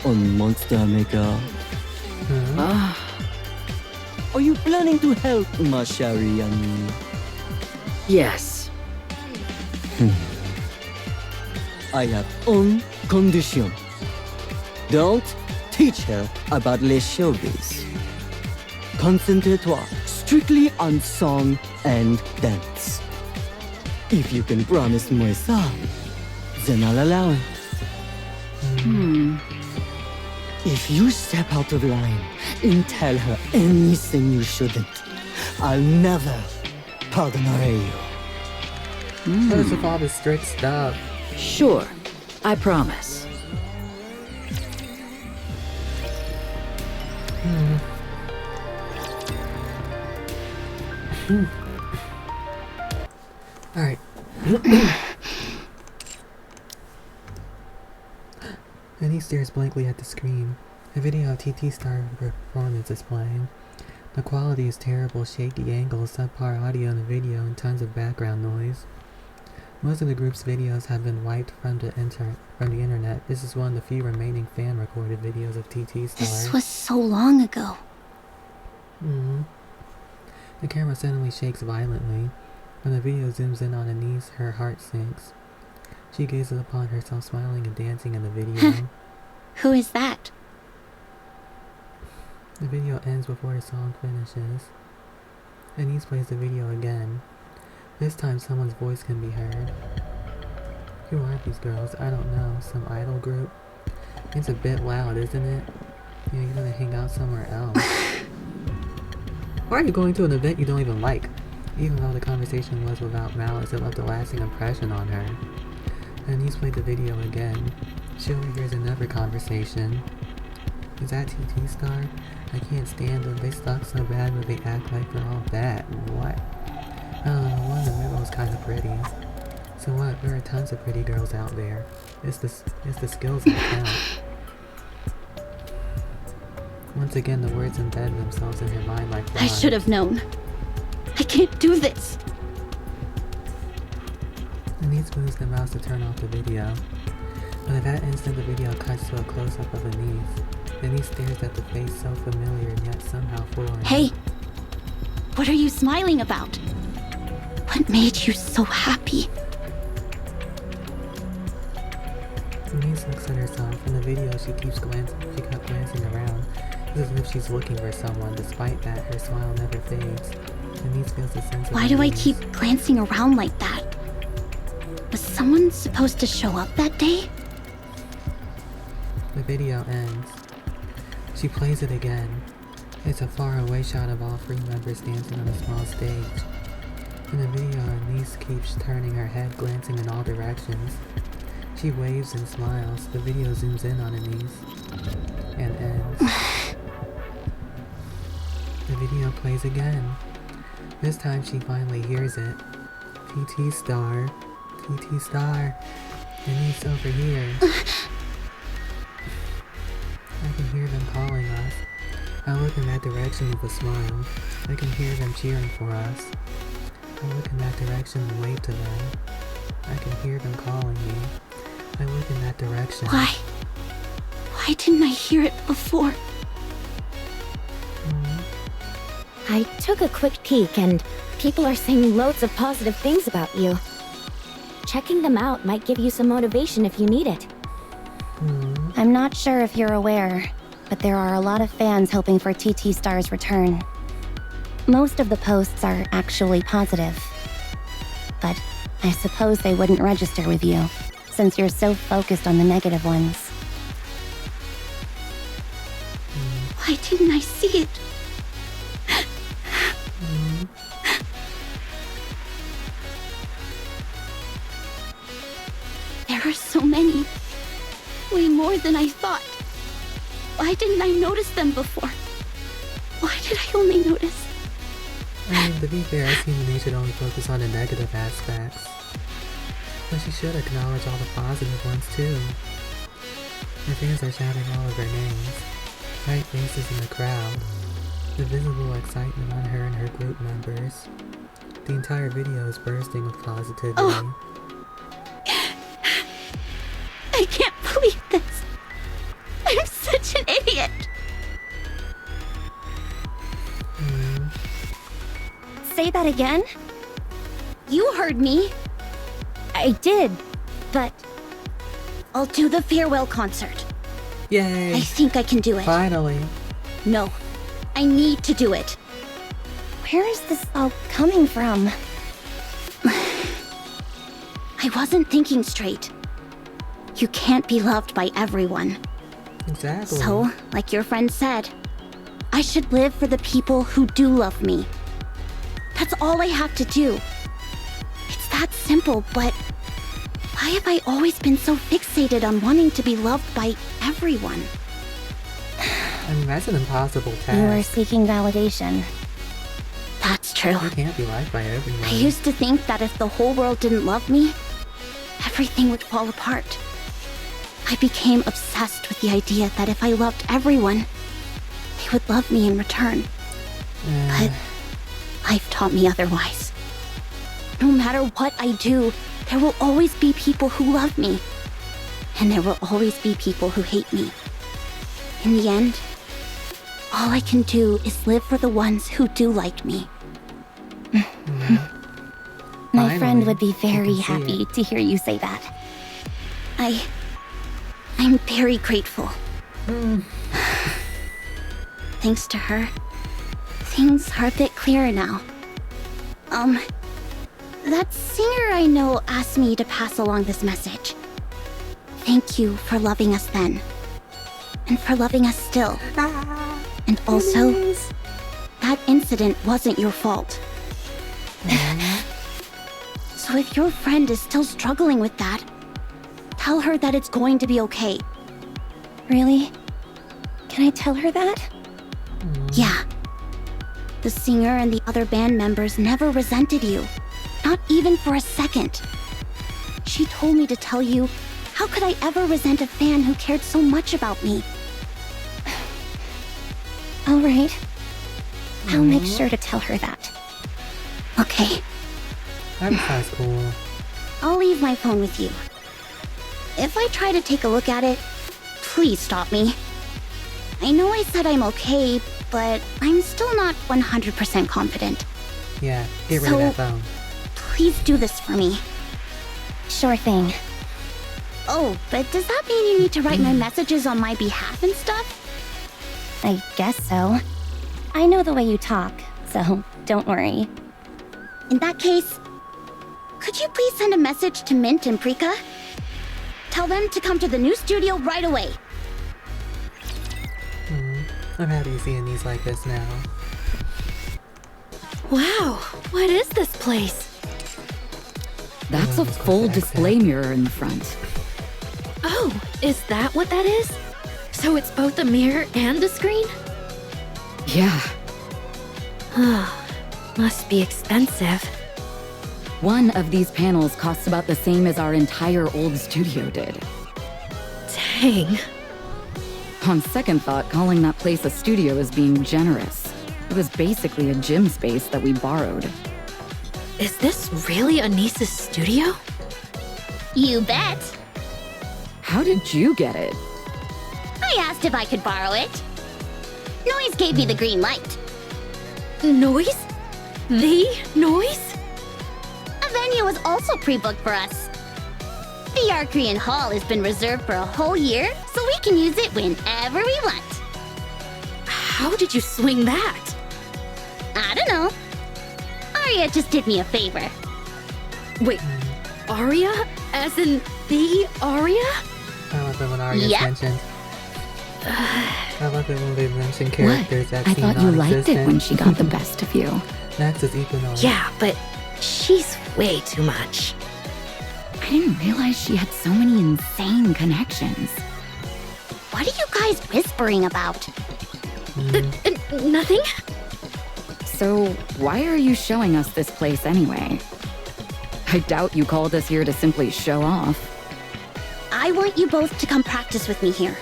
a monster maker. Are you planning to help ma chérie Annie? Yes. I have one condition. Don't teach her about les showbiz. Concentre-toi strictly on song and dance. If you can promise moi ça, then I'll allow it. If you step out of line and tell her anything you shouldn't, I'll never pardon you. What is with all this strict stuff? Sure, I promise. Alright. And he stares blankly at the screen. A video of TT Star performance is playing. The quality is terrible, shaky angles, subpar audio in the video, and tons of background noise. Most of the group's videos have been wiped from the internet. This is one of the few remaining fan-recorded videos of TT Star. This was so long ago. The camera suddenly shakes violently. When the video zooms in on Anise, her heart sinks. She gazes upon herself smiling and dancing in the video. Who is that? The video ends before the song finishes. Anise plays the video again. This time someone's voice can be heard. Who are these girls? I don't know. Some idol group? It's a bit loud, isn't it? Yeah, you're gonna hang out somewhere else. Why are you going to an event you don't even like? Even though the conversation was without malice, it left a lasting impression on her. Anise played the video again. She overhears another conversation. Is that TT Star? I can't stand them. They suck so bad when they act like they're all that. What? One in the middle is kind of pretty. So what? There are tons of pretty girls out there. It's the skills that count. Once again, the words embed themselves in her mind like I should have known. I can't do this. Anise moves the mouse to turn off the video. But at that instant, the video cuts to a close-up of Anise. Anise stares at the face so familiar and yet somehow foreign. Hey! What are you smiling about? What made you so happy? Anise looks at herself. In the video, she kept glancing around. It's as if she's looking for someone. Despite that, her smile never fades. Anise feels a sense of Why do I unease. keep glancing around like that? Was someone supposed to show up that day? The video ends. She plays it again. It's a faraway shot of all three members dancing on a small stage. In the video, Anise keeps turning her head, glancing in all directions. She waves and smiles. The video zooms in on Anise and ends. The video plays again. This time she finally hears it. TT Star. TT Star. Anise over here. I can hear them calling us. I look in that direction with a smile. I can hear them cheering for us. I look in that direction and wave to them. I can hear them calling me. I look in that direction. Why? Why didn't I hear it before? I took a quick peek and people are saying loads of positive things about you. Checking them out might give you some motivation if you need it. I'm not sure if you're aware, but there are a lot of fans hoping for TT Star's return. Most of the posts are actually positive. But I suppose they wouldn't register with you, since you're so focused on the negative ones. Why didn't I see it? There are so many. Way more than I thought. Why didn't I notice them before? Why did I only notice? I mean, to be fair, I seem they should only focus on the negative aspects. But she should acknowledge all the positive ones too. Her fans are shouting all of her names. Bright faces in the crowd. The visible excitement on her and her group members. The entire video is bursting with positivity. Oh. I can't believe this. I'm such an idiot. Say that again? You heard me. I did, but I'll do the farewell concert. Yay! I think I can do it. Finally! No, I need to do it. where is this all coming from? I wasn't thinking straight. You can't be loved by everyone. Exactly. So, like your friend said, I should live for the people who do love me. That's all I have to do. It's that simple, but why have I always been so fixated on wanting to be loved by everyone? I mean, that's an impossible task. You are seeking validation. That's true. You can't be liked by everyone. I used to think that if the whole world didn't love me, everything would fall apart. I became obsessed with the idea that if I loved everyone, they would love me in return. But life taught me otherwise. No matter what I do, there will always be people who love me. And there will always be people who hate me. In the end, all I can do is live for the ones who do like me. My friend Finally, would be you very can see happy to hear you say that. I'm very grateful. Thanks to her, things are a bit clearer now. That singer I know asked me to pass along this message. Thank you for loving us then. And for loving us still. And also, that incident wasn't your fault. So if your friend is still struggling with that, tell her that it's going to be okay. Really? Can I tell her that? Yeah. The singer and the other band members never resented you. Not even for a second. She told me to tell you, how could I ever resent a fan who cared so much about me? Alright. I'll make sure to tell her that. Okay. That sounds cool. I'll leave my phone with you. If I try to take a look at it, please stop me. I know I said I'm okay, but I'm still not 100% confident. Yeah, get rid of that phone. Please do this for me. Sure thing. Oh, but does that mean you need to write my messages on my behalf and stuff? I guess so. I know the way you talk, so don't worry. In that case, could you please send a message to Mint and Prika? Tell them to come to the new studio right away. I'm happy seeing these like this now. Wow, what is this place? That's a full display mirror in the front. Oh, is that what that is? So it's both a mirror and a screen? Yeah. Must be expensive. One of these panels costs about the same as our entire old studio did. Dang. On second thought, calling that place a studio is being generous. It was basically a gym space that we borrowed. Is this really Anisa's studio? You bet. How did you get it? I asked if I could borrow it. Noise gave me the green light. Noise? The noise? A venue was also pre-booked for us. The Arcrean Hall has been reserved for a whole year, so we can use it whenever we want. How did you swing that? I don't know. Arya just did me a favor. Wait, Arya? As in the Arya? I love it when Arya's Yep. mentioned. I love it when they mention characters that I seem thought you liked non-existent. it when she got the best of you. Max is Equinox. Yeah, but she's way too much. I didn't realize she had so many insane connections. What are you guys whispering about? Nothing? So, why are you showing us this place anyway? I doubt you called us here to simply show off. I want you both to come practice with me here.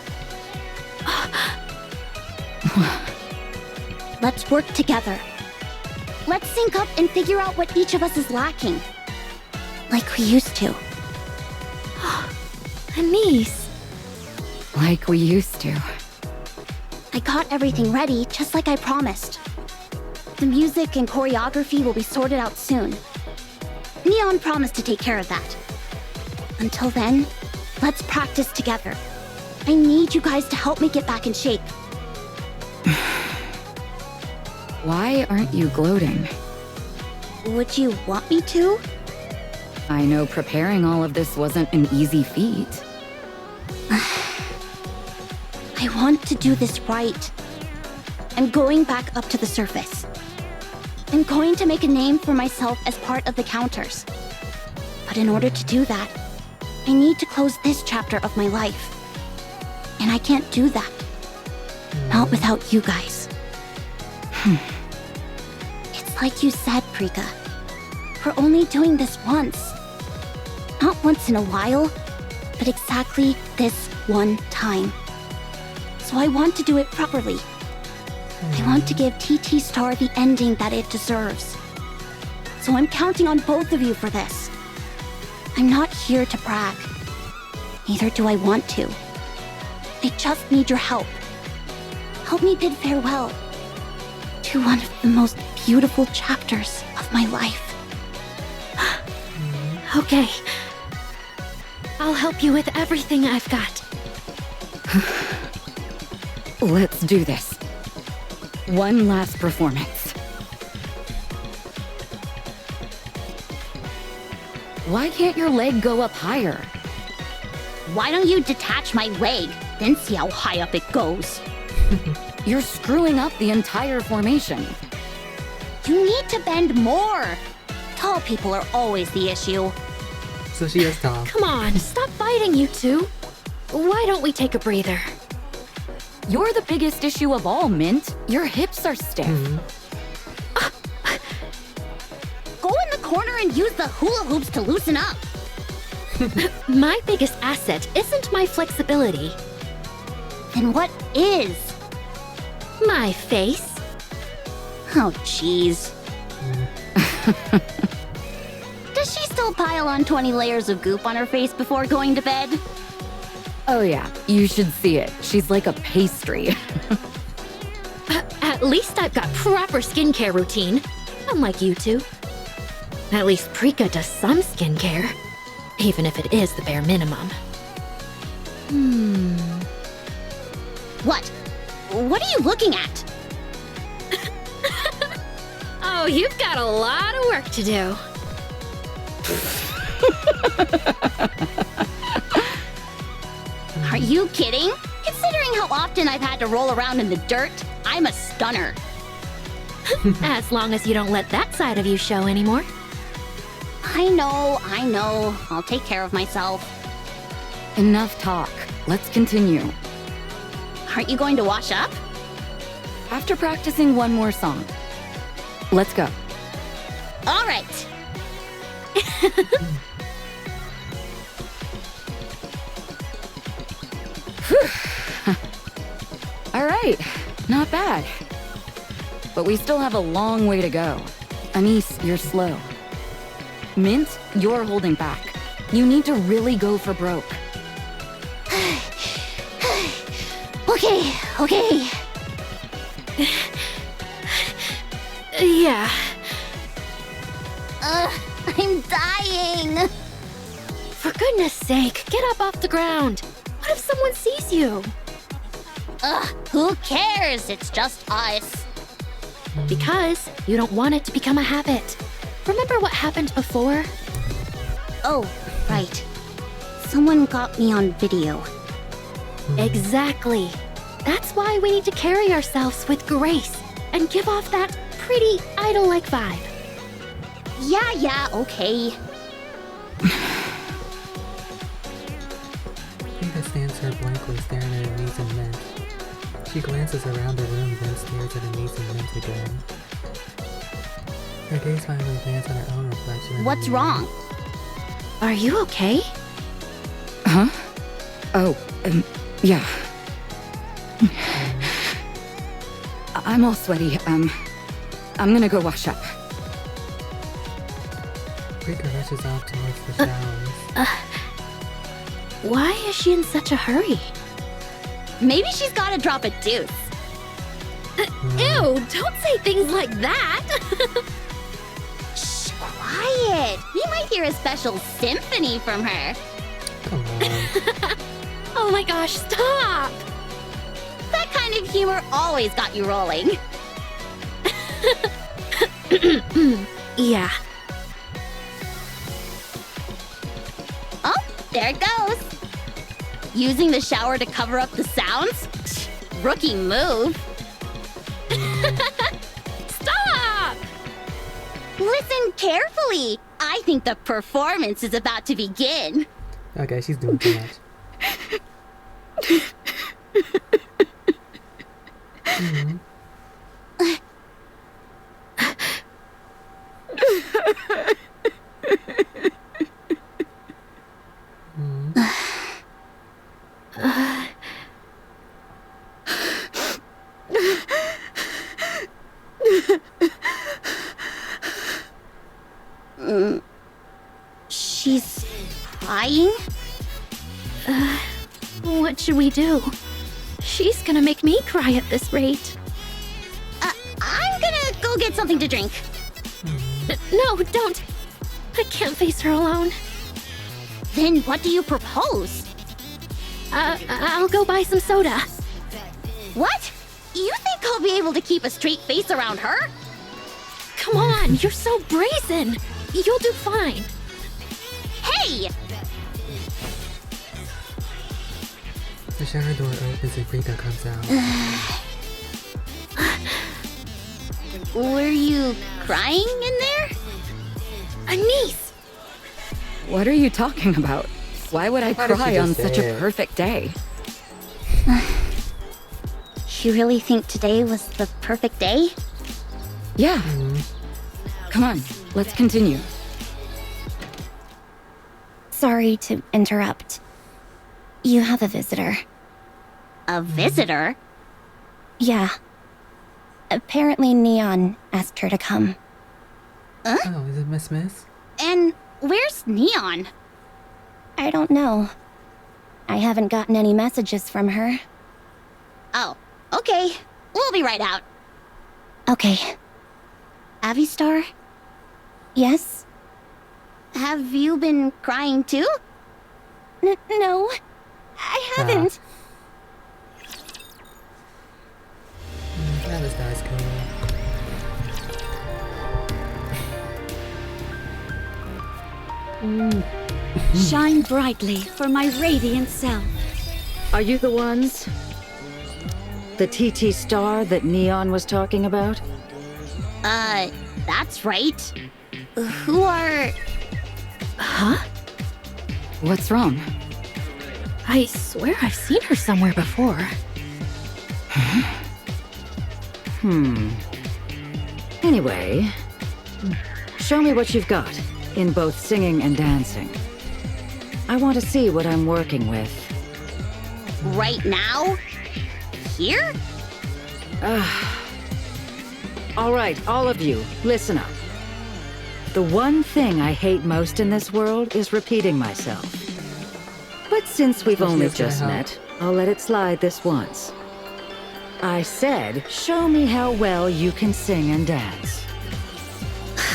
Let's work together. Let's sync up and figure out what each of us is lacking. Like we used to. Anise. Like we used to. I got everything ready, just like I promised. The music and choreography will be sorted out soon. Neon promised to take care of that. Until then, let's practice together. I need you guys to help me get back in shape. Why aren't you gloating? Would you want me to? I know preparing all of this wasn't an easy feat. I want to do this right. I'm going back up to the surface. I'm going to make a name for myself as part of the counters. But in order to do that, I need to close this chapter of my life. And I can't do that. Not without you guys. It's like you said, Prika. We're only doing this once. Not once in a while, but exactly this one time. So I want to do it properly. I want to give TT Star the ending that it deserves. So I'm counting on both of you for this. I'm not here to brag. Neither do I want to. I just need your help. Help me bid farewell to one of the most beautiful chapters of my life. Okay. I'll help you with everything I've got. Let's do this. One last performance. Why can't your leg go up higher? Why don't you detach my leg, then see how high up it goes? You're screwing up the entire formation. You need to bend more. Tall people are always the issue. So she is tall. Come on, stop fighting, you two. Why don't we take a breather? You're the biggest issue of all, Mint. Your hips are stiff. and use the hula hoops to loosen up. My biggest asset isn't my flexibility. Then what is? My face. Oh, jeez. Does she still pile on 20 layers of goop on her face before going to bed? Oh yeah, you should see it. She's like a pastry. At least I've got proper skincare routine. Unlike you two. At least Prika does some skincare. Even if it is the bare minimum. What? What are you looking at? Oh, you've got a lot of work to do. Are you kidding? Considering how often I've had to roll around in the dirt, I'm a stunner. As long as you don't let that side of you show anymore. I know. I'll take care of myself. Enough talk. Let's continue. Aren't you going to wash up? After practicing one more song. Let's go. All right. All right, not bad. But we still have a long way to go. Anise, you're slow. Mint, you're holding back. You need to really go for broke. Okay. Yeah. I'm dying. For goodness sake, get up off the ground. What if someone sees you? Who cares? It's just us. Because you don't want it to become a habit. Remember what happened before? Oh, right. Someone got me on video. Exactly. That's why we need to carry ourselves with grace and give off that pretty idol-like vibe. Yeah, okay. Rita stands there blankly staring at Anise and Mint. She glances around the room, then stares at Anise and Mint again. Her gaze finally lands on her own reflection. In What's the mirror. wrong? Are you okay? Huh? Oh, yeah. I'm all sweaty. I'm gonna go wash up. Rika rushes off towards the showers. Why is she in such a hurry? Maybe she's gotta drop a deuce. Ew, don't say things like that! Shh, quiet. We might hear a special symphony from her. Come on. Oh my gosh, stop! That kind of humor always got you rolling. Yeah. Oh, there it goes. Using the shower to cover up the sounds? Rookie move. Stop! Listen carefully. I think the performance is about to begin. Okay, she's doing too much. She's crying? What should we do? She's gonna make me cry at this rate. I'm gonna go get something to drink. No, don't. I can't face her alone. Then what do you propose? I'll go buy some soda. What? You think I'll be able to keep a straight face around her? Come on, you're so brazen. You'll do fine. Hey! The shower door opens and Rika comes out. Were you crying in there? Anise! What are you talking about? Why would I Why did she cry just on say such a it? perfect day? You really think today was the perfect day? Yeah. Come on, let's continue. Sorry to interrupt. You have a visitor. A visitor? Yeah. Apparently Neon asked her to come. Oh, is it Miss? And where's Neon? I don't know. I haven't gotten any messages from her. Oh, okay. We'll be right out. Okay. Avistar, Yes? have you been crying too? No. I haven't. Avistar's cool. Shine brightly for my radiant self. Are you the ones? The TT star that Neon was talking about? That's right. Who are... Huh? What's wrong? I swear I've seen her somewhere before. Anyway, show me what you've got in both singing and dancing. I want to see what I'm working with. right now? Here? All right, all of you, listen up. The one thing I hate most in this world is repeating myself. But since we've only just met, I'll let it slide this once. I said, show me how well you can sing and dance.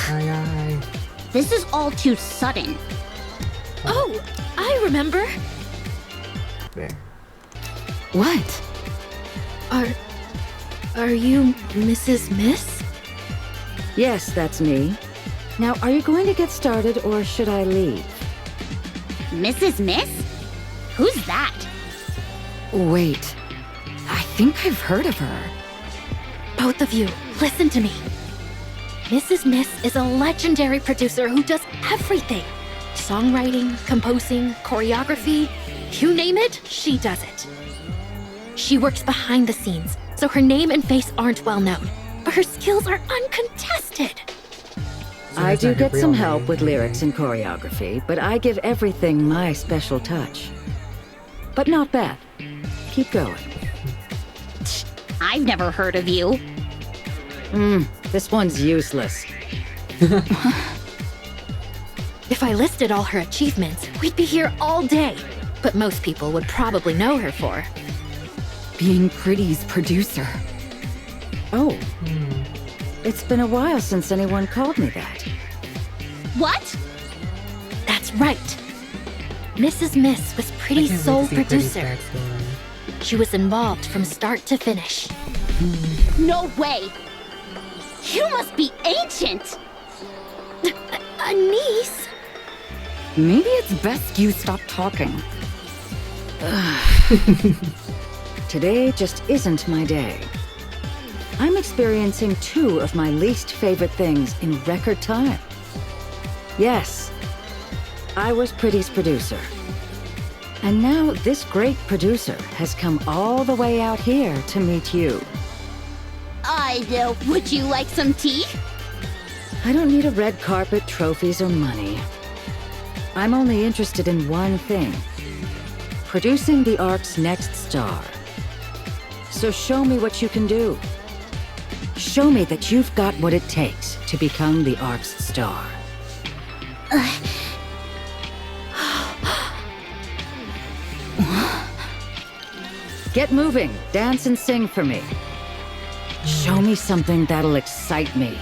Aye. This is all too sudden. Oh, I remember. There. What? Are you Mrs. Miss? Yes, that's me. Now, are you going to get started or should I leave? Mrs. Miss? Who's that? Wait. I think I've heard of her. Both of you, listen to me. Mrs. Miss is a legendary producer who does everything. Songwriting, composing, choreography, you name it, she does it. She works behind the scenes, so her name and face aren't well known, but her skills are uncontested. I do get some help with anyway. lyrics and choreography, but I give everything my special touch. But not bad. Keep going. I've never heard of you. This one's useless. If I listed all her achievements, we'd be here all day. But most people would probably know her for. Being Pretty's producer. Oh. It's been a while since anyone called me that. What? That's right. Mrs. Miss was Pretty's I can't sole wait to see Pretty's producer. backstory. She was involved from start to finish. No way! You must be ancient! A niece? Maybe it's best you stop talking. Today just isn't my day. I'm experiencing two of my least favorite things in record time. Yes, I was Pretty's producer. And now this great producer has come all the way out here to meet you. Would you like some tea? I don't need a red carpet, trophies, or money. I'm only interested in one thing. Producing the Ark's next star. So show me what you can do. Show me that you've got what it takes to become the Ark's star. Get moving, dance and sing for me. Show me something that'll excite me.